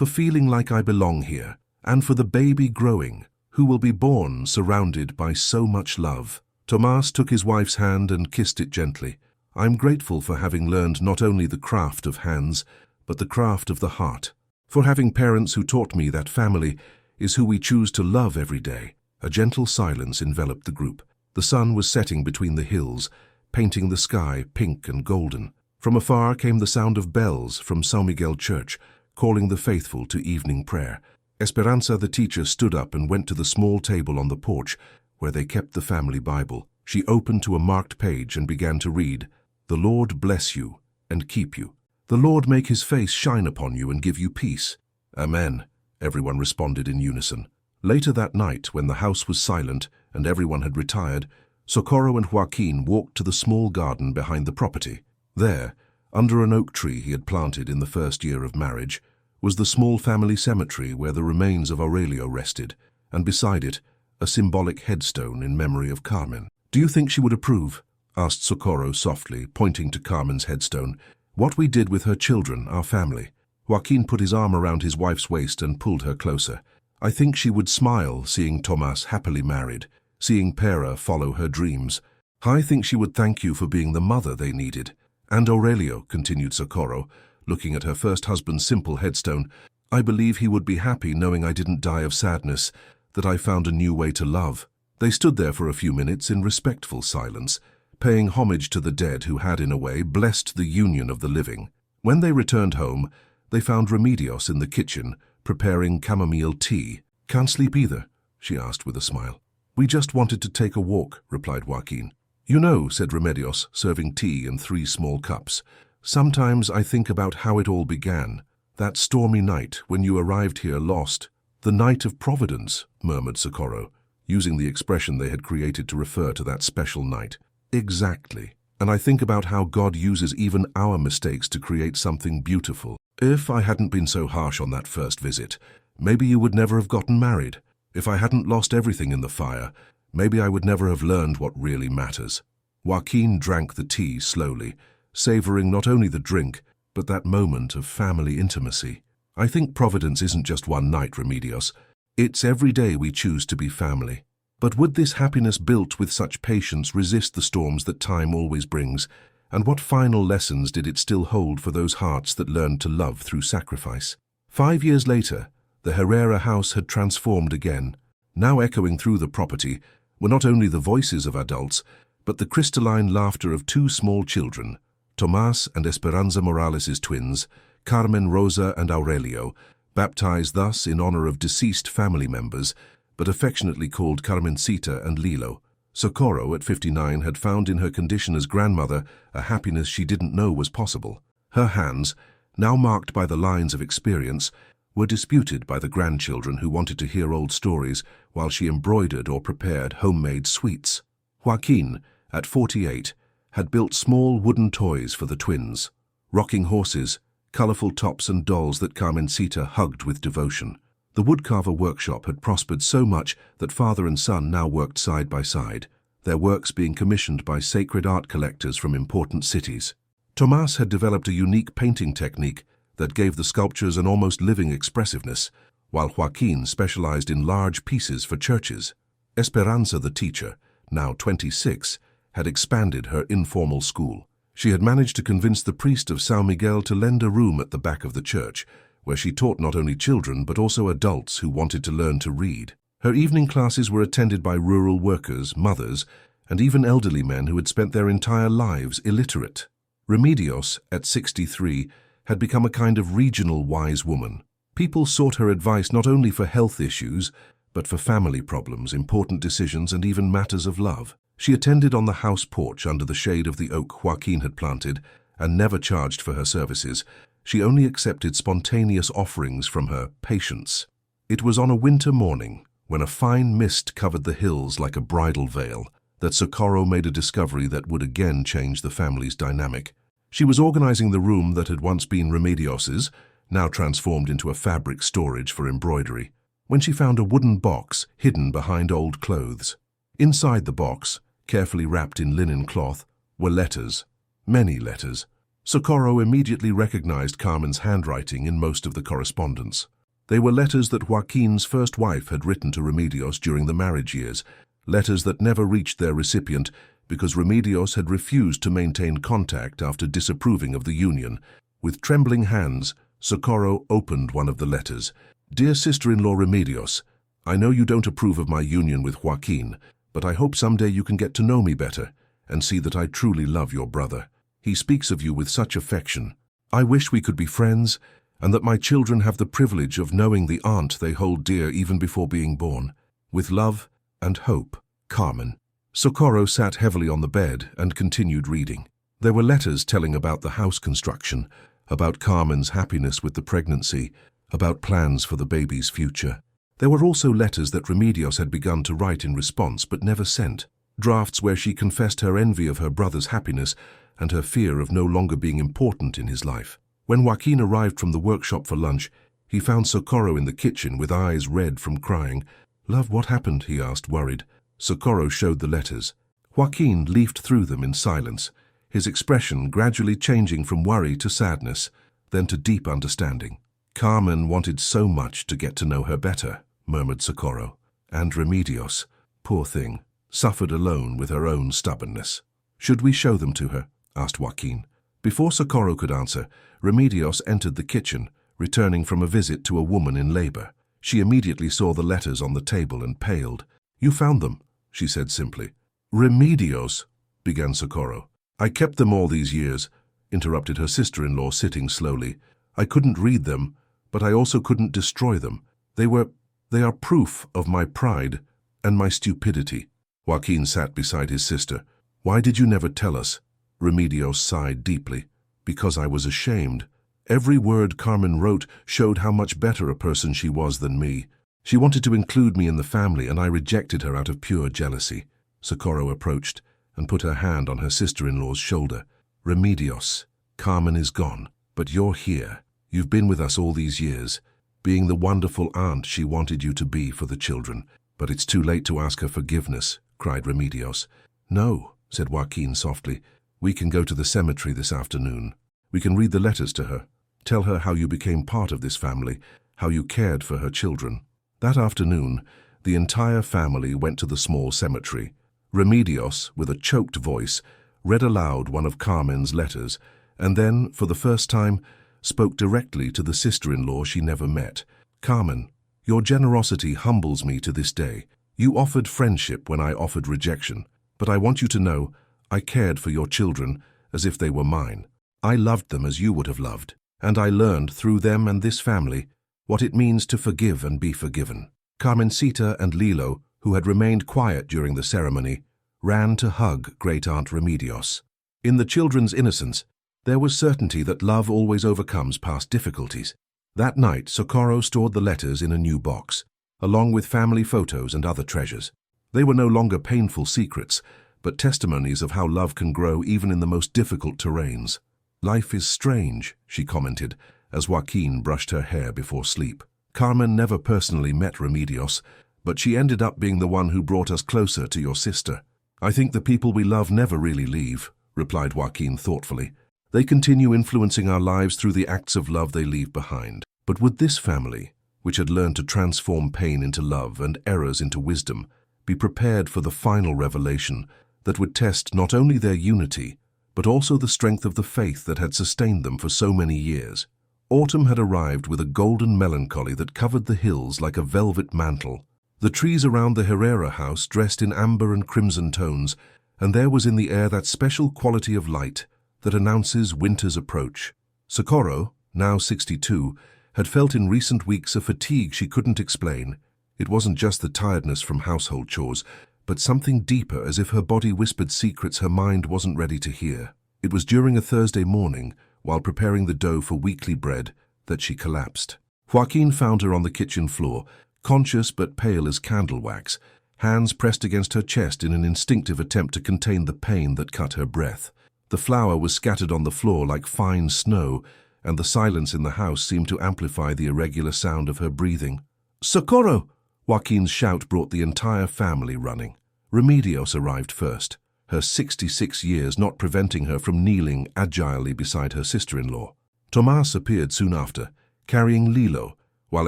feeling like I belong here, and for the baby growing, who will be born surrounded by so much love." Tomás took his wife's hand and kissed it gently. "I'm grateful for having learned not only the craft of hands, but the craft of the heart. For having parents who taught me that family is who we choose to love every day." A gentle silence enveloped the group. The sun was setting between the hills, painting the sky pink and golden. From afar came the sound of bells from São Miguel Church, calling the faithful to evening prayer. Esperanza, the teacher, stood up and went to the small table on the porch where they kept the family Bible. She opened to a marked page and began to read, "The Lord bless you and keep you. The Lord make his face shine upon you and give you peace." "Amen," everyone responded in unison. Later that night, when the house was silent and everyone had retired, Socorro and Joaquin walked to the small garden behind the property. There, under an oak tree he had planted in the first year of marriage, was the small family cemetery where the remains of Aurelio rested, and beside it, a symbolic headstone in memory of Carmen. "Do you think she would approve?" asked Socorro softly, pointing to Carmen's headstone. "What we did with her children, our family." Joaquin put his arm around his wife's waist and pulled her closer. "I think she would smile seeing Tomás happily married, seeing Pera follow her dreams. I think she would thank you for being the mother they needed." "And Aurelio," continued Socorro, looking at her first husband's simple headstone, "I believe he would be happy knowing I didn't die of sadness, that I found a new way to love." They stood there for a few minutes in respectful silence, paying homage to the dead who had, in a way, blessed the union of the living. When they returned home, they found Remedios in the kitchen, preparing chamomile tea. "Can't sleep either?" she asked with a smile. "We just wanted to take a walk," replied Joaquin. "You know," said Remedios, serving tea in 3 small cups, "sometimes I think about how it all began. That stormy night when you arrived here lost." "The night of Providence," murmured Socorro, using the expression they had created to refer to that special night. "Exactly. And I think about how God uses even our mistakes to create something beautiful. If I hadn't been so harsh on that first visit, maybe you would never have gotten married. If I hadn't lost everything in the fire, maybe I would never have learned what really matters." Joaquin drank the tea slowly, savoring not only the drink, but that moment of family intimacy. "I think Providence isn't just one night, Remedios. It's every day we choose to be family. But would this happiness built with such patience resist the storms that time always brings? And what final lessons did it still hold for those hearts that learned to love through sacrifice?" 5 years later, the Herrera house had transformed again. Now echoing through the property were not only the voices of adults, but the crystalline laughter of 2 small children, Tomás and Esperanza Morales' twins, Carmen, Rosa, and Aurelio, baptized thus in honor of deceased family members, but affectionately called Carmencita and Lilo. Socorro, at 59, had found in her condition as grandmother a happiness she didn't know was possible. Her hands, now marked by the lines of experience, were disputed by the grandchildren who wanted to hear old stories while she embroidered or prepared homemade sweets. Joaquin, at 48, had built small wooden toys for the twins, rocking horses, colorful tops and dolls that Carmencita hugged with devotion. The woodcarver workshop had prospered so much that father and son now worked side by side, their works being commissioned by sacred art collectors from important cities. Tomás had developed a unique painting technique that gave the sculptures an almost living expressiveness, while Joaquin specialized in large pieces for churches. Esperanza, the teacher, now 26, had expanded her informal school. She had managed to convince the priest of São Miguel to lend a room at the back of the church, where she taught not only children but also adults who wanted to learn to read. Her evening classes were attended by rural workers, mothers, and even elderly men who had spent their entire lives illiterate. Remedios, at 63, had become a kind of regional wise woman. People sought her advice not only for health issues, but for family problems, important decisions, and even matters of love. She attended on the house porch under the shade of the oak Joaquin had planted, and never charged for her services. She only accepted spontaneous offerings from her patients. It was on a winter morning, when a fine mist covered the hills like a bridal veil. that Socorro made a discovery that would again change the family's dynamic. She was organizing the room that had once been Remedios's, now transformed into a fabric storage for embroidery, when she found a wooden box hidden behind old clothes. Inside the box, carefully wrapped in linen cloth, were letters, many letters. Socorro immediately recognized Carmen's handwriting in most of the correspondence. They were letters that Joaquin's first wife had written to Remedios during the marriage years, letters that never reached their recipient because Remedios had refused to maintain contact after disapproving of the union. With trembling hands, Socorro opened one of the letters. "Dear sister-in-law Remedios, I know you don't approve of my union with Joaquin, but I hope someday you can get to know me better and see that I truly love your brother. He speaks of you with such affection. I wish we could be friends, and that my children have the privilege of knowing the aunt they hold dear even before being born. With love and hope, Carmen." Socorro sat heavily on the bed and continued reading. There were letters telling about the house construction, about Carmen's happiness with the pregnancy, about plans for the baby's future. There were also letters that Remedios had begun to write in response but never sent, drafts where she confessed her envy of her brother's happiness and her fear of no longer being important in his life. When Joaquin arrived from the workshop for lunch, he found Socorro in the kitchen with eyes red from crying. "Love, what happened?" he asked, worried. Socorro showed the letters. Joaquin leafed through them in silence, his expression gradually changing from worry to sadness, then to deep understanding. "Carmen wanted so much to get to know her better," murmured Socorro. "And Remedios, poor thing, suffered alone with her own stubbornness." "Should we show them to her?" asked Joaquin. Before Socorro could answer, Remedios entered the kitchen, returning from a visit to a woman in labor. She immediately saw the letters on the table and paled. "You found them," she said simply. "Remedios," began Socorro. "I kept them all these years," interrupted her sister-in-law, sitting slowly. "I couldn't read them, but I also couldn't destroy them. They are proof of my pride and my stupidity." Joaquin sat beside his sister. "Why did you never tell us?" Remedios sighed deeply. "Because I was ashamed. Every word Carmen wrote showed how much better a person she was than me. She wanted to include me in the family, and I rejected her out of pure jealousy." Socorro approached and put her hand on her sister-in-law's shoulder. "Remedios, Carmen is gone, but you're here. You've been with us all these years, being the wonderful aunt she wanted you to be for the children. But it's too late to ask her forgiveness," cried Remedios. "No," said Joaquin softly. "We can go to the cemetery this afternoon. We can read the letters to her. Tell her how you became part of this family, how you cared for her children." That afternoon, the entire family went to the small cemetery. Remedios, with a choked voice, read aloud one of Carmen's letters, and then, for the first time, spoke directly to the sister-in-law she never met. "Carmen, your generosity humbles me to this day. You offered friendship when I offered rejection, but I want you to know I cared for your children as if they were mine. I loved them as you would have loved, and I learned through them and this family what it means to forgive and be forgiven." Carmencita and Lilo, who had remained quiet during the ceremony, ran to hug Great-Aunt Remedios. In the children's innocence, there was certainty that love always overcomes past difficulties. That night, Socorro stored the letters in a new box, along with family photos and other treasures. They were no longer painful secrets, but testimonies of how love can grow even in the most difficult terrains. "Life is strange," she commented, as Joaquin brushed her hair before sleep. "Carmen never personally met Remedios, but she ended up being the one who brought us closer to your sister." "I think the people we love never really leave," replied Joaquin thoughtfully. "They continue influencing our lives through the acts of love they leave behind." But would this family, which had learned to transform pain into love and errors into wisdom, be prepared for the final revelation that would test not only their unity, but also the strength of the faith that had sustained them for so many years? Autumn had arrived with a golden melancholy that covered the hills like a velvet mantle. The trees around the Herrera house dressed in amber and crimson tones, and there was in the air that special quality of light that announces winter's approach. Socorro, now 62, had felt in recent weeks a fatigue she couldn't explain. It wasn't just the tiredness from household chores, but something deeper, as if her body whispered secrets her mind wasn't ready to hear. It was during a Thursday morning, while preparing the dough for weekly bread, that she collapsed. Joaquin found her on the kitchen floor, conscious but pale as candle wax, hands pressed against her chest in an instinctive attempt to contain the pain that cut her breath. The flour was scattered on the floor like fine snow, and the silence in the house seemed to amplify the irregular sound of her breathing. "Socorro!" Joaquin's shout brought the entire family running. Remedios arrived first, her 66 years not preventing her from kneeling agilely beside her sister-in-law. Tomás appeared soon after, carrying Lilo, while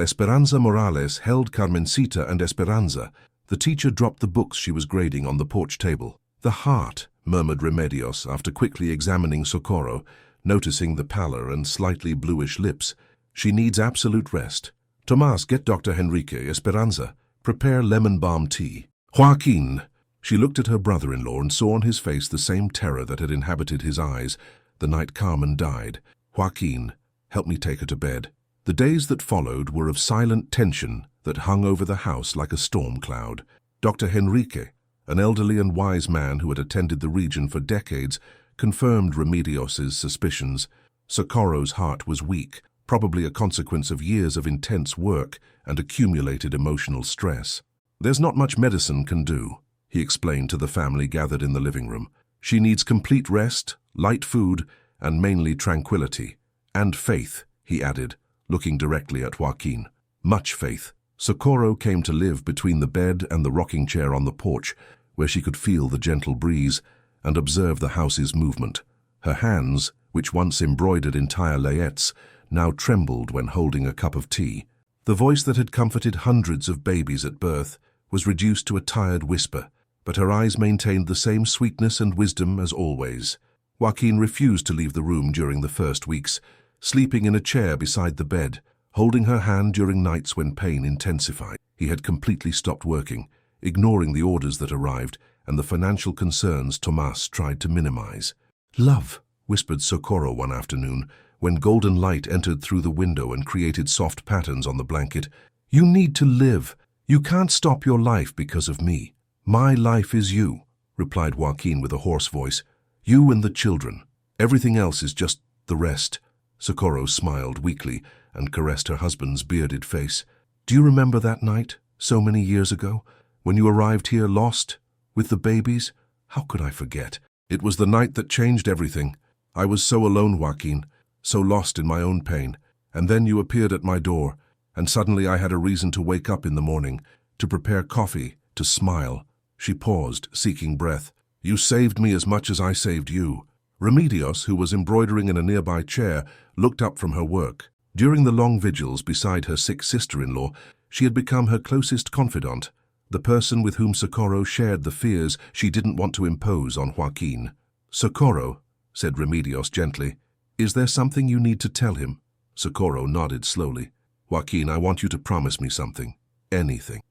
Esperanza Morales held Carmencita and Esperanza. The teacher dropped the books she was grading on the porch table. "The heart," murmured Remedios after quickly examining Socorro, noticing the pallor and slightly bluish lips. "She needs absolute rest. Tomás, get Dr. Henrique. Esperanza, prepare lemon balm tea." "Joaquin!" She looked at her brother-in-law and saw on his face the same terror that had inhabited his eyes the night Carmen died. "Joaquin, help me take her to bed." The days that followed were of silent tension that hung over the house like a storm cloud. Dr. Henrique, an elderly and wise man who had attended the region for decades, confirmed Remedios's suspicions. Socorro's heart was weak, probably a consequence of years of intense work and accumulated emotional stress. "There's not much medicine can do," he explained to the family gathered in the living room. "She needs complete rest, light food, and mainly tranquility. And faith," he added, looking directly at Joaquin. "Much faith." Socorro came to live between the bed and the rocking chair on the porch, where she could feel the gentle breeze and observe the house's movement. Her hands, which once embroidered entire layettes, now trembled when holding a cup of tea. The voice that had comforted hundreds of babies at birth was reduced to a tired whisper, but her eyes maintained the same sweetness and wisdom as always. Joaquin refused to leave the room during the first weeks, sleeping in a chair beside the bed, holding her hand during nights when pain intensified. He had completely stopped working, ignoring the orders that arrived and the financial concerns Tomás tried to minimize. "Love," whispered Socorro one afternoon, when golden light entered through the window and created soft patterns on the blanket. "You need to live. You can't stop your life because of me." "My life is you," replied Joaquin with a hoarse voice. "You and the children. Everything else is just the rest." Socorro smiled weakly and caressed her husband's bearded face. "Do you remember that night, so many years ago, when you arrived here lost, with the babies?" "How could I forget? It was the night that changed everything. I was so alone, Joaquin, so lost in my own pain. And then you appeared at my door, and suddenly I had a reason to wake up in the morning, to prepare coffee, to smile." She paused, seeking breath. "You saved me as much as I saved you." Remedios, who was embroidering in a nearby chair, looked up from her work. During the long vigils beside her sick sister-in-law, she had become her closest confidant, the person with whom Socorro shared the fears she didn't want to impose on Joaquin. "Socorro," said Remedios gently, "is there something you need to tell him?" Socorro nodded slowly. "Joaquin, I want you to promise me something. Anything.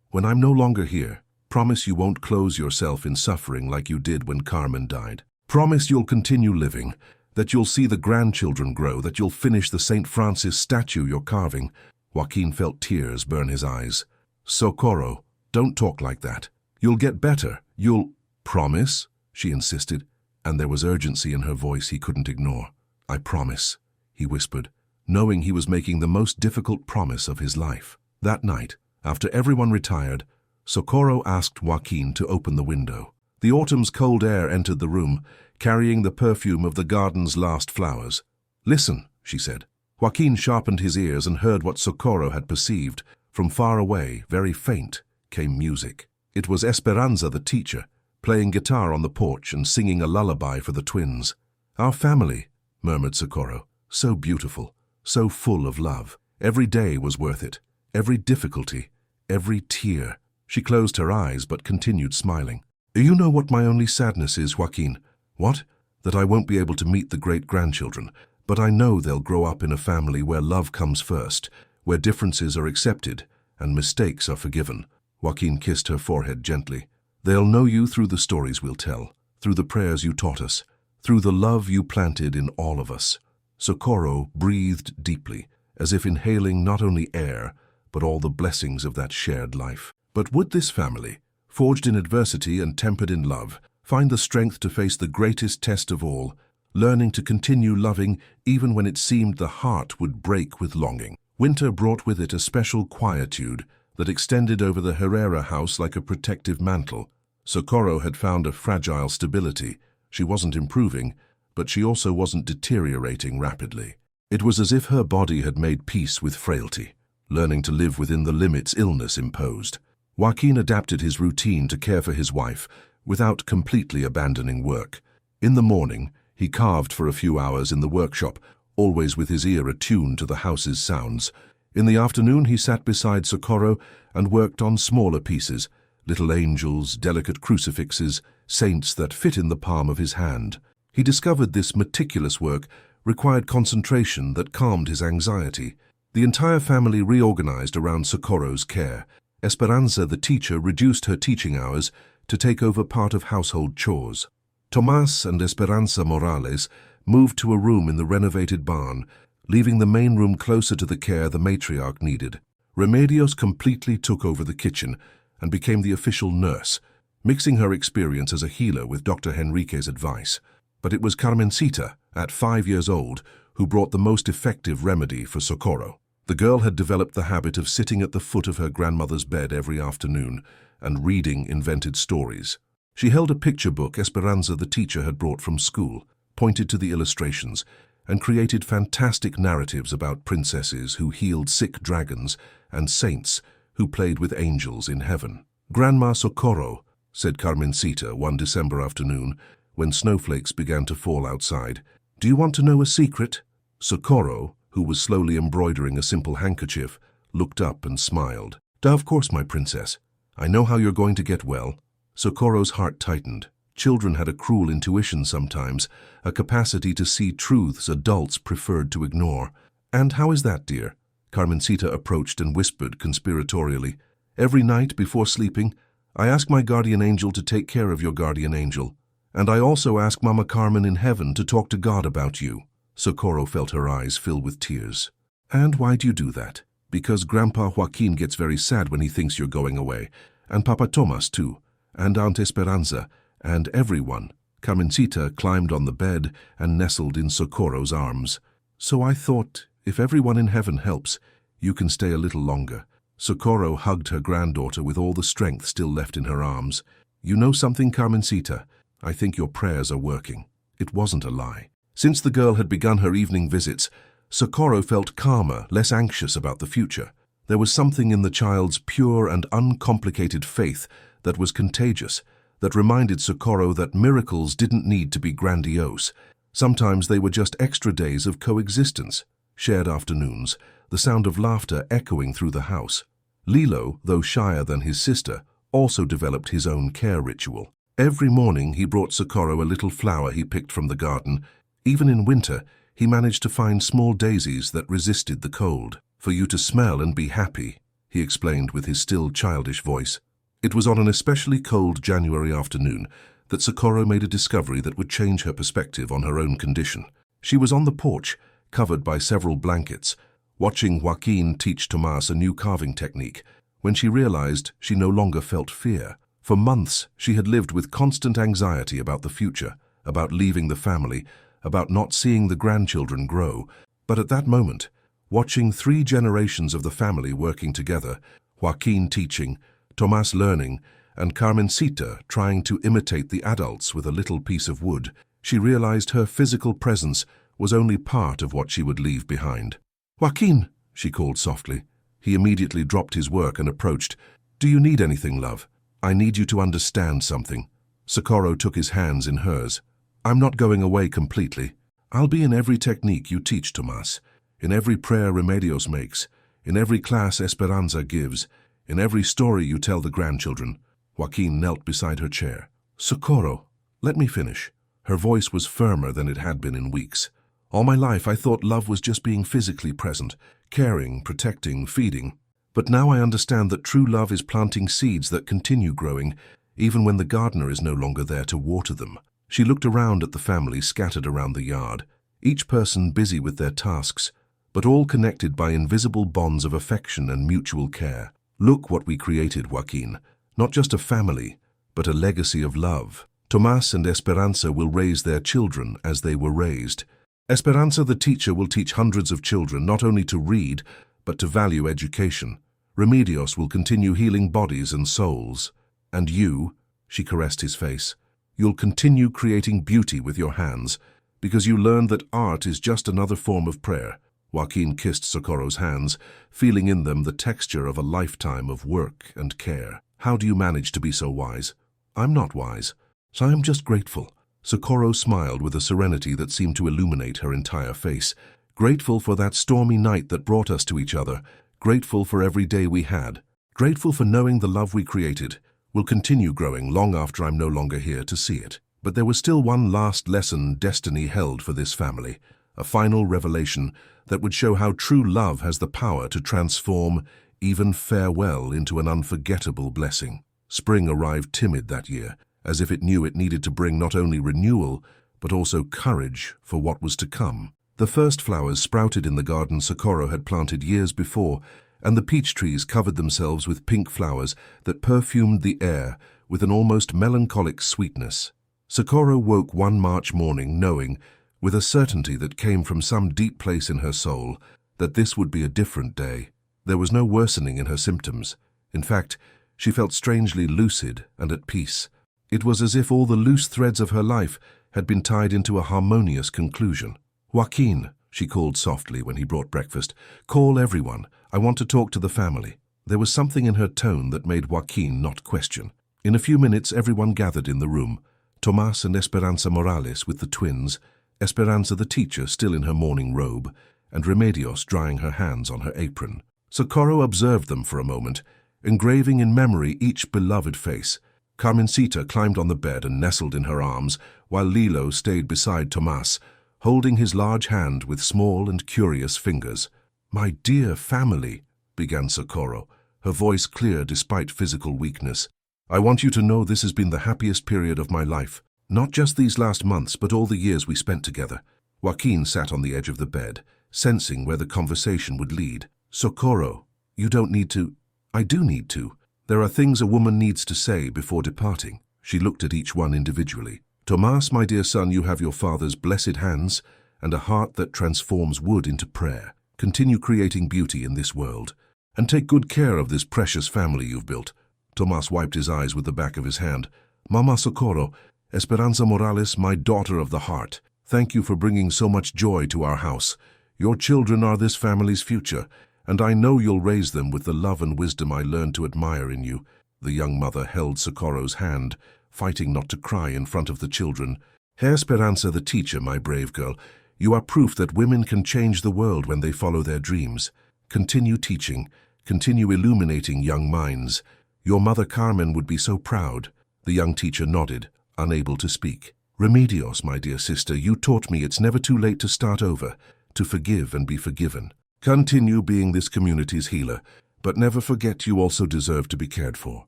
When I'm no longer here, promise you won't close yourself in suffering like you did when Carmen died. Promise you'll continue living, that you'll see the grandchildren grow, that you'll finish the St. Francis statue you're carving." Joaquin felt tears burn his eyes. "Socorro, don't talk like that. You'll get better. You'll—" "Promise?" she insisted, and there was urgency in her voice he couldn't ignore. "I promise," he whispered, knowing he was making the most difficult promise of his life. That night, after everyone retired, Socorro asked Joaquin to open the window. The autumn's cold air entered the room, carrying the perfume of the garden's last flowers. "Listen," she said. Joaquin sharpened his ears and heard what Socorro had perceived. From far away, very faint, came music. It was Esperanza, the teacher, playing guitar on the porch and singing a lullaby for the twins. "Our family," murmured Socorro. "So beautiful, so full of love. Every day was worth it, every difficulty, every tear." She closed her eyes but continued smiling. "You know what my only sadness is, Joaquin?" "What?" "That I won't be able to meet the great-grandchildren. But I know they'll grow up in a family where love comes first, where differences are accepted and mistakes are forgiven." Joaquin kissed her forehead gently. "They'll know you through the stories we'll tell, through the prayers you taught us, through the love you planted in all of us." Socorro breathed deeply, as if inhaling not only air, but all the blessings of that shared life. But would this family, forged in adversity and tempered in love, find the strength to face the greatest test of all, learning to continue loving even when it seemed the heart would break with longing? Winter brought with it a special quietude, that extended over the Herrera house like a protective mantle. Socorro had found a fragile stability. She wasn't improving, but she also wasn't deteriorating rapidly. It was as if her body had made peace with frailty, learning to live within the limits illness imposed. Joaquin adapted his routine to care for his wife without completely abandoning work. In the morning, he carved for a few hours in the workshop, always with his ear attuned to the house's sounds. In the afternoon, he sat beside Socorro and worked on smaller pieces, little angels, delicate crucifixes, saints that fit in the palm of his hand. He discovered this meticulous work required concentration that calmed his anxiety. The entire family reorganized around Socorro's care. Esperanza, the teacher, reduced her teaching hours to take over part of household chores. Tomás and Esperanza Morales moved to a room in the renovated barn, leaving the main room closer to the care the matriarch needed. Remedios completely took over the kitchen and became the official nurse, mixing her experience as a healer with Dr. Henrique's advice. But it was Carmencita, at 5 years old, who brought the most effective remedy for Socorro. The girl had developed the habit of sitting at the foot of her grandmother's bed every afternoon and reading invented stories. She held a picture book Esperanza, the teacher, had brought from school, pointed to the illustrations, and created fantastic narratives about princesses who healed sick dragons and saints who played with angels in heaven. "Grandma Socorro," said Carmencita one December afternoon, when snowflakes began to fall outside, "do you want to know a secret?" Socorro, who was slowly embroidering a simple handkerchief, looked up and smiled. "Of course, my princess. I know how you're going to get well." Socorro's heart tightened. Children had a cruel intuition sometimes, a capacity to see truths adults preferred to ignore. "And how is that, dear?" Carmencita approached and whispered conspiratorially. "Every night before sleeping, I ask my guardian angel to take care of your guardian angel. And I also ask Mama Carmen in heaven to talk to God about you." Socorro felt her eyes fill with tears. "And why do you do that?" "Because Grandpa Joaquin gets very sad when he thinks you're going away. And Papa Tomas, too. And Aunt Esperanza. And everyone." Carmencita climbed on the bed and nestled in Socorro's arms. "So I thought, if everyone in heaven helps, you can stay a little longer." Socorro hugged her granddaughter with all the strength still left in her arms. "You know something, Carmencita? I think your prayers are working." It wasn't a lie. Since the girl had begun her evening visits, Socorro felt calmer, less anxious about the future. There was something in the child's pure and uncomplicated faith that was contagious, that reminded Socorro that miracles didn't need to be grandiose. Sometimes they were just extra days of coexistence, shared afternoons, the sound of laughter echoing through the house. Lilo, though shyer than his sister, also developed his own care ritual. Every morning he brought Socorro a little flower he picked from the garden. Even in winter, he managed to find small daisies that resisted the cold. "For you to smell and be happy," he explained with his still childish voice. It was on an especially cold January afternoon that Socorro made a discovery that would change her perspective on her own condition. She was on the porch, covered by several blankets, watching Joaquin teach Tomás a new carving technique, when she realized she no longer felt fear. For months, she had lived with constant anxiety about the future, about leaving the family, about not seeing the grandchildren grow. But at that moment, watching 3 generations of the family working together, Joaquin teaching, Tomás learning, and Carmencita trying to imitate the adults with a little piece of wood, she realized her physical presence was only part of what she would leave behind. "Joaquin," she called softly. He immediately dropped his work and approached. "Do you need anything, love? I need you to understand something." Socorro took his hands in hers. "I'm not going away completely. I'll be in every technique you teach, Tomás, in every prayer Remedios makes, in every class Esperanza gives, in every story you tell the grandchildren." Joaquin knelt beside her chair. "Socorro, let me finish." Her voice was firmer than it had been in weeks. "All my life I thought love was just being physically present, caring, protecting, feeding. But now I understand that true love is planting seeds that continue growing, even when the gardener is no longer there to water them." She looked around at the family scattered around the yard, each person busy with their tasks, but all connected by invisible bonds of affection and mutual care. "Look what we created, Joaquin. Not just a family, but a legacy of love. Tomás and Esperanza will raise their children as they were raised. Esperanza, the teacher, will teach hundreds of children not only to read, but to value education. Remedios will continue healing bodies and souls. And you, she caressed his face, you'll continue creating beauty with your hands, because you learned that art is just another form of prayer. Joaquin kissed Socorro's hands, feeling in them the texture of a lifetime of work and care. How do you manage to be so wise? I'm not wise, so I'm just grateful. Socorro smiled with a serenity that seemed to illuminate her entire face. Grateful for that stormy night that brought us to each other. Grateful for every day we had. Grateful for knowing the love we created will continue growing long after I'm no longer here to see it. But there was still one last lesson destiny held for this family, a final revelation that would show how true love has the power to transform even farewell into an unforgettable blessing. Spring arrived timid that year, as if it knew it needed to bring not only renewal, but also courage for what was to come. The first flowers sprouted in the garden Socorro had planted years before, and the peach trees covered themselves with pink flowers that perfumed the air with an almost melancholic sweetness. Socorro woke one March morning knowing, with a certainty that came from some deep place in her soul, that this would be a different day. There was no worsening in her symptoms. In fact, she felt strangely lucid and at peace. It was as if all the loose threads of her life had been tied into a harmonious conclusion. "Joaquin," she called softly when he brought breakfast, "call everyone. I want to talk to the family." There was something in her tone that made Joaquin not question. In a few minutes, everyone gathered in the room. Tomás and Esperanza Morales with the twins, Esperanza the teacher still in her morning robe, and Remedios drying her hands on her apron. Socorro observed them for a moment, engraving in memory each beloved face. Carmencita climbed on the bed and nestled in her arms, while Lilo stayed beside Tomás, holding his large hand with small and curious fingers. "My dear family," began Socorro, her voice clear despite physical weakness. "I want you to know this has been the happiest period of my life. Not just these last months, but all the years we spent together." Joaquin sat on the edge of the bed, sensing where the conversation would lead. "Socorro, you don't need to." "I do need to. There are things a woman needs to say before departing." She looked at each one individually. "Tomás, my dear son, you have your father's blessed hands and a heart that transforms wood into prayer. Continue creating beauty in this world, and take good care of this precious family you've built." Tomás wiped his eyes with the back of his hand. "Mama Socorro, Esperanza Morales, my daughter of the heart, thank you for bringing so much joy to our house. Your children are this family's future, and I know you'll raise them with the love and wisdom I learned to admire in you." The young mother held Socorro's hand, fighting not to cry in front of the children. "Herr Esperanza the teacher, my brave girl, you are proof that women can change the world when they follow their dreams. Continue teaching, continue illuminating young minds. Your mother Carmen would be so proud." The young teacher nodded, unable to speak. "Remedios, my dear sister, you taught me it's never too late to start over, to forgive and be forgiven. Continue being this community's healer, but never forget you also deserve to be cared for."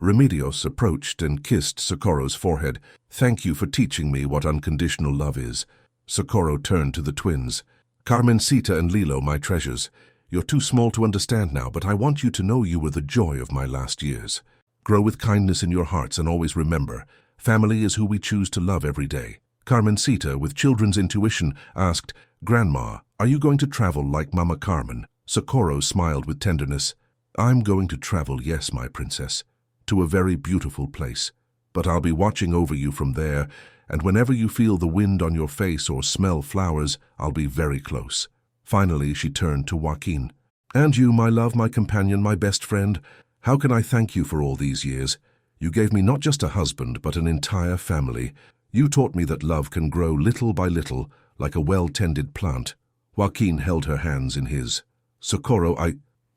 Remedios approached and kissed Socorro's forehead. "Thank you for teaching me what unconditional love is." Socorro turned to the twins. "Carmencita and Lilo, my treasures, you're too small to understand now, but I want you to know you were the joy of my last years. Grow with kindness in your hearts and always remember, family is who we choose to love every day." Carmencita, with children's intuition, asked, "Grandma, are you going to travel like Mama Carmen?" Socorro smiled with tenderness. "I'm going to travel, yes, my princess, to a very beautiful place. But I'll be watching over you from there, and whenever you feel the wind on your face or smell flowers, I'll be very close." Finally, she turned to Joaquin. "And you, my love, my companion, my best friend, how can I thank you for all these years? You gave me not just a husband, but an entire family. You taught me that love can grow little by little, like a well-tended plant." Joaquin held her hands in his. "Socorro,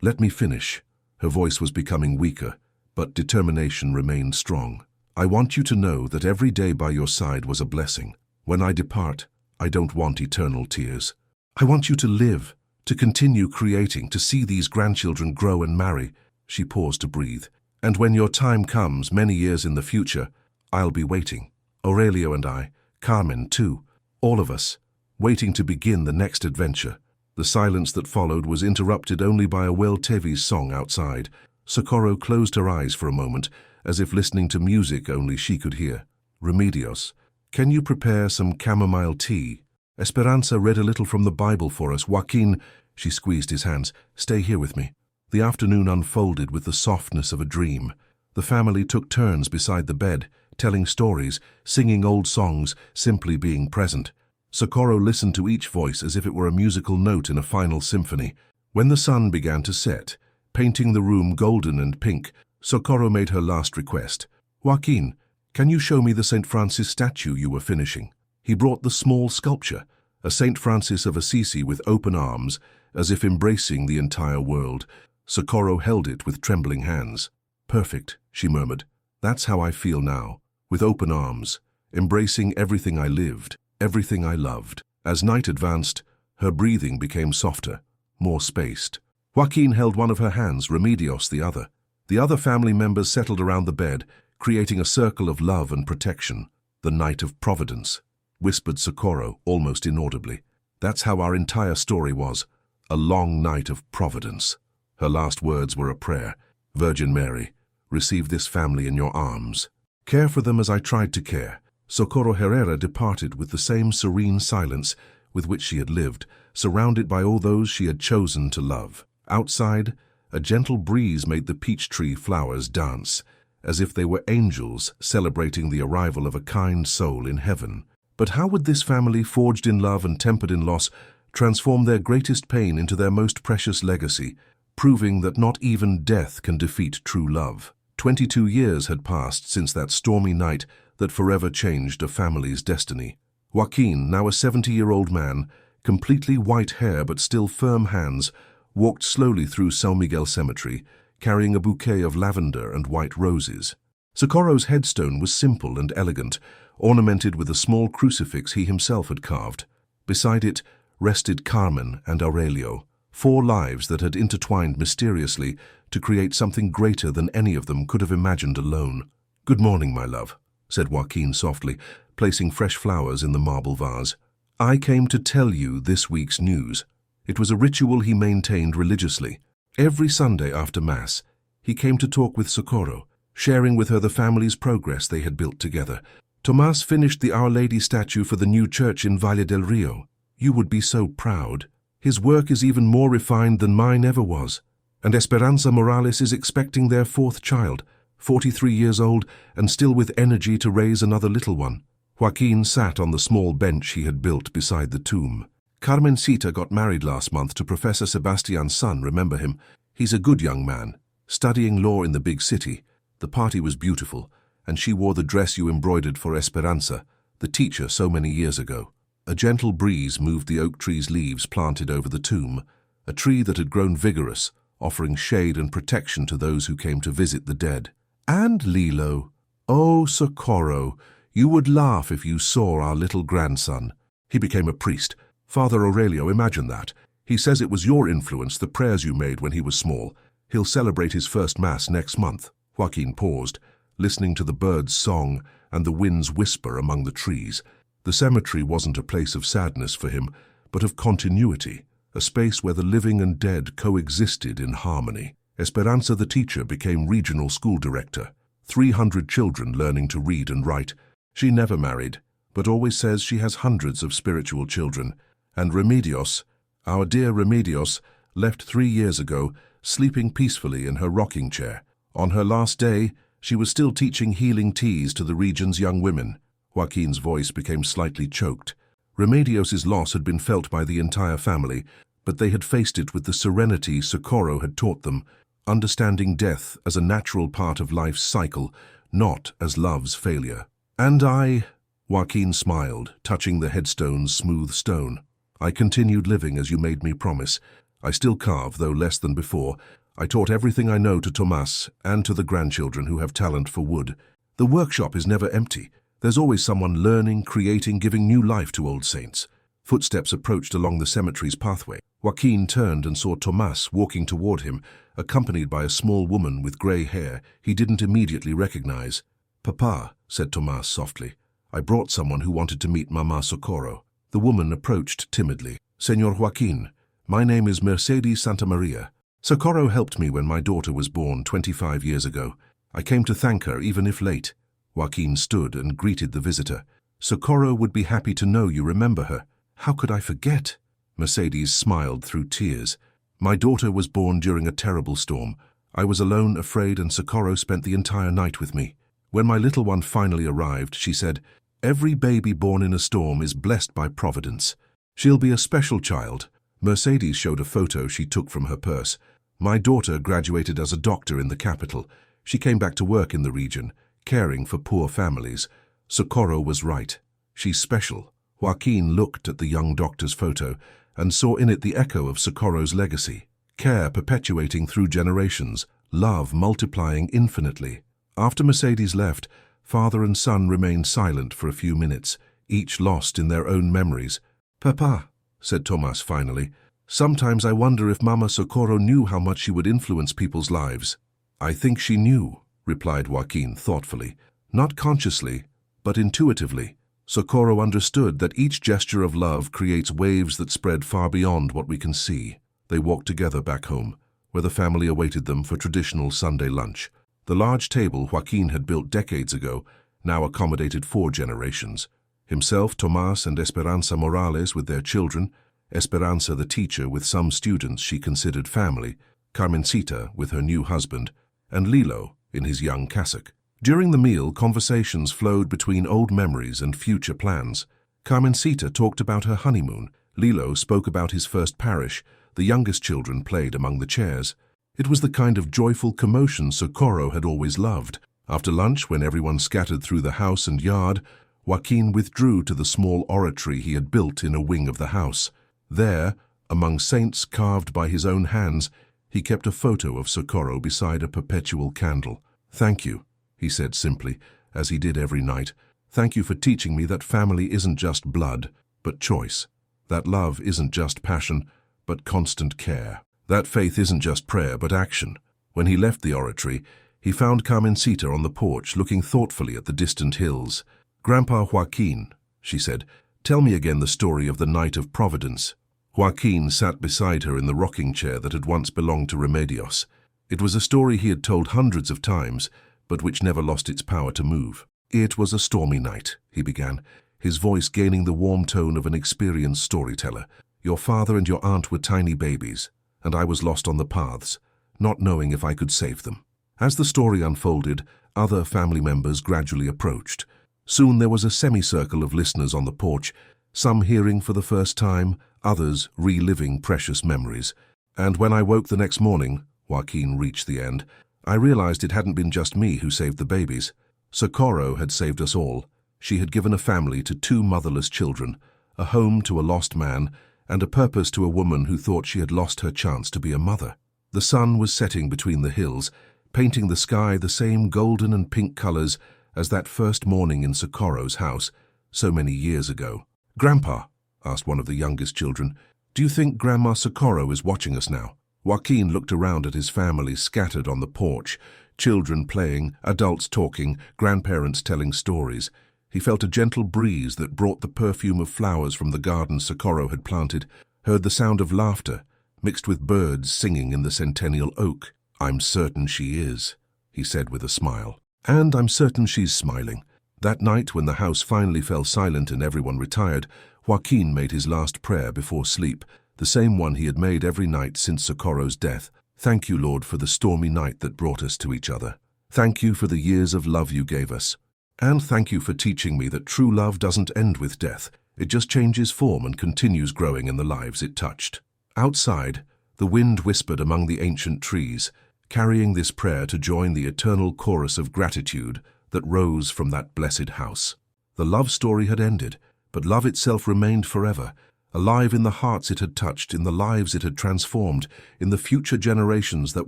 let me finish." Her voice was becoming weaker, but determination remained strong. "I want you to know that every day by your side was a blessing. When I depart, I don't want eternal tears. I want you to live, to continue creating, to see these grandchildren grow and marry." She paused to breathe. "And when your time comes, many years in the future, I'll be waiting. Aurelio and I, Carmen too, all of us, waiting to begin the next adventure." The silence that followed was interrupted only by a Tevi's song outside. Socorro closed her eyes for a moment, as if listening to music only she could hear. "Remedios, can you prepare some chamomile tea? Esperanza read a little from the Bible for us. Joaquin," she squeezed his hands, "stay here with me." The afternoon unfolded with the softness of a dream. The family took turns beside the bed, telling stories, singing old songs, simply being present. Socorro listened to each voice as if it were a musical note in a final symphony. When the sun began to set, painting the room golden and pink, Socorro made her last request. "Joaquin, can you show me the St. Francis statue you were finishing?" He brought the small sculpture, a St. Francis of Assisi with open arms, as if embracing the entire world. Socorro held it with trembling hands. "Perfect," she murmured. "That's how I feel now, with open arms, embracing everything I lived, everything I loved." As night advanced, her breathing became softer, more spaced. Joaquin held one of her hands, Remedios the other. The other family members settled around the bed, creating a circle of love and protection. "The night of Providence," whispered Socorro, almost inaudibly. "That's how our entire story was. A long night of Providence." Her last words were a prayer. "Virgin Mary, receive this family in your arms. Care for them as I tried to care." Socorro Herrera departed with the same serene silence with which she had lived, surrounded by all those she had chosen to love. Outside, a gentle breeze made the peach tree flowers dance, as if they were angels celebrating the arrival of a kind soul in heaven. But how would this family, forged in love and tempered in loss, transform their greatest pain into their most precious legacy, proving that not even death can defeat true love? 22 years had passed since that stormy night that forever changed a family's destiny. Joaquin, now a 70-year-old man, completely white hair but still firm hands, walked slowly through San Miguel Cemetery, carrying a bouquet of lavender and white roses. Socorro's headstone was simple and elegant, ornamented with a small crucifix he himself had carved. Beside it rested Carmen and Aurelio, 4 lives that had intertwined mysteriously to create something greater than any of them could have imagined alone. "Good morning, my love," said Joaquin softly, placing fresh flowers in the marble vase. "I came to tell you this week's news." It was a ritual he maintained religiously. Every Sunday after Mass, he came to talk with Socorro, sharing with her the family's progress they had built together. "Tomás finished the Our Lady statue for the new church in Valle del Rio. You would be so proud. His work is even more refined than mine ever was. And Esperanza Morales is expecting their 4th child, 43 years old and still with energy to raise another little one." Joaquin sat on the small bench he had built beside the tomb. "Carmencita got married last month to Professor Sebastian's son, remember him? He's a good young man, studying law in the big city. The party was beautiful, and she wore the dress you embroidered for Esperanza, the teacher, so many years ago." A gentle breeze moved the oak tree's leaves planted over the tomb, a tree that had grown vigorous, offering shade and protection to those who came to visit the dead. "And Lilo, oh, Socorro, you would laugh if you saw our little grandson. He became a priest. Father Aurelio, imagine that. He says it was your influence, the prayers you made when he was small. He'll celebrate his first Mass next month." Joaquin paused, listening to the birds' song and the wind's whisper among the trees. The cemetery wasn't a place of sadness for him, but of continuity, a space where the living and dead coexisted in harmony. Esperanza the teacher became regional school director, 300 children learning to read and write. She never married, but always says she has hundreds of spiritual children. And Remedios, our dear Remedios, left 3 years ago, sleeping peacefully in her rocking chair. On her last day, she was still teaching healing teas to the region's young women. Joaquin's voice became slightly choked. Remedios's loss had been felt by the entire family, but they had faced it with the serenity Socorro had taught them, understanding death as a natural part of life's cycle, not as love's failure. "And I," Joaquin smiled, touching the headstone's smooth stone. "I continued living as you made me promise. I still carve, though less than before. I taught everything I know to Tomás and to the grandchildren who have talent for wood. The workshop is never empty. There's always someone learning, creating, giving new life to old saints." Footsteps approached along the cemetery's pathway. Joaquin turned and saw Tomás walking toward him, accompanied by a small woman with grey hair he didn't immediately recognize. "Papa," said Tomás softly, "I brought someone who wanted to meet Mamá Socorro." The woman approached timidly. "Señor Joaquin, my name is Mercedes Santamaria. Socorro helped me when my daughter was born 25 years ago. I came to thank her, even if late." Joaquin stood and greeted the visitor. "Socorro would be happy to know you remember her." "How could I forget?" Mercedes smiled through tears. My daughter was born during a terrible storm. I was alone, afraid, and Socorro spent the entire night with me. When my little one finally arrived, she said, "Every baby born in a storm is blessed by Providence. She'll be a special child." Mercedes showed a photo she took from her purse. My daughter graduated as a doctor in the capital. She came back to work in the region, caring for poor families. Socorro was right. She's special. Joaquin looked at the young doctor's photo and saw in it the echo of Socorro's legacy. Care perpetuating through generations, love multiplying infinitely. After Mercedes left, father and son remained silent for a few minutes, each lost in their own memories. "Papa," said Tomas finally, "sometimes I wonder if Mama Socorro knew how much she would influence people's lives." "I think she knew," replied Joaquin thoughtfully. "Not consciously, but intuitively. Socorro understood that each gesture of love creates waves that spread far beyond what we can see." They walked together back home, where the family awaited them for traditional Sunday lunch. The large table Joaquin had built decades ago now accommodated 4 generations. Himself, Tomas, and Esperanza Morales with their children, Esperanza the teacher with some students she considered family, Carmencita with her new husband, and Lilo in his young cassock. During the meal, conversations flowed between old memories and future plans. Carmencita talked about her honeymoon. Lilo spoke about his first parish. The youngest children played among the chairs. It was the kind of joyful commotion Socorro had always loved. After lunch, when everyone scattered through the house and yard, Joaquin withdrew to the small oratory he had built in a wing of the house. There, among saints carved by his own hands, he kept a photo of Socorro beside a perpetual candle. "Thank you," he said simply, as he did every night. "Thank you for teaching me that family isn't just blood, but choice. That love isn't just passion, but constant care. That faith isn't just prayer, but action." When he left the oratory, he found Carmencita on the porch, looking thoughtfully at the distant hills. "Grandpa Joaquin," she said, "tell me again the story of the night of Providence." Joaquin sat beside her in the rocking chair that had once belonged to Remedios. It was a story he had told hundreds of times, but which never lost its power to move. "It was a stormy night," he began, his voice gaining the warm tone of an experienced storyteller. "Your father and your aunt were tiny babies, and I was lost on the paths, not knowing if I could save them." As the story unfolded, other family members gradually approached. Soon there was a semicircle of listeners on the porch, some hearing for the first time, others reliving precious memories. "And when I woke the next morning," Joaquin reached the end, "I realized it hadn't been just me who saved the babies. Socorro had saved us all. She had given a family to 2 motherless children, a home to a lost man, and a purpose to a woman who thought she had lost her chance to be a mother." The sun was setting between the hills, painting the sky the same golden and pink colors as that first morning in Socorro's house, so many years ago. "Grandpa," asked one of the youngest children, "do you think Grandma Socorro is watching us now?" Joaquin looked around at his family scattered on the porch, children playing, adults talking, grandparents telling stories. He felt a gentle breeze that brought the perfume of flowers from the garden Socorro had planted, heard the sound of laughter, mixed with birds singing in the centennial oak. "I'm certain she is," he said with a smile. "And I'm certain she's smiling." That night, when the house finally fell silent and everyone retired, Joaquin made his last prayer before sleep, the same one he had made every night since Socorro's death. "Thank you, Lord, for the stormy night that brought us to each other. Thank you for the years of love you gave us. And thank you for teaching me that true love doesn't end with death. It just changes form and continues growing in the lives it touched." Outside, the wind whispered among the ancient trees, carrying this prayer to join the eternal chorus of gratitude that rose from that blessed house. The love story had ended, but love itself remained forever, alive in the hearts it had touched, in the lives it had transformed, in the future generations that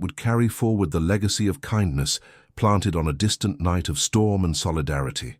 would carry forward the legacy of kindness planted on a distant night of storm and solidarity.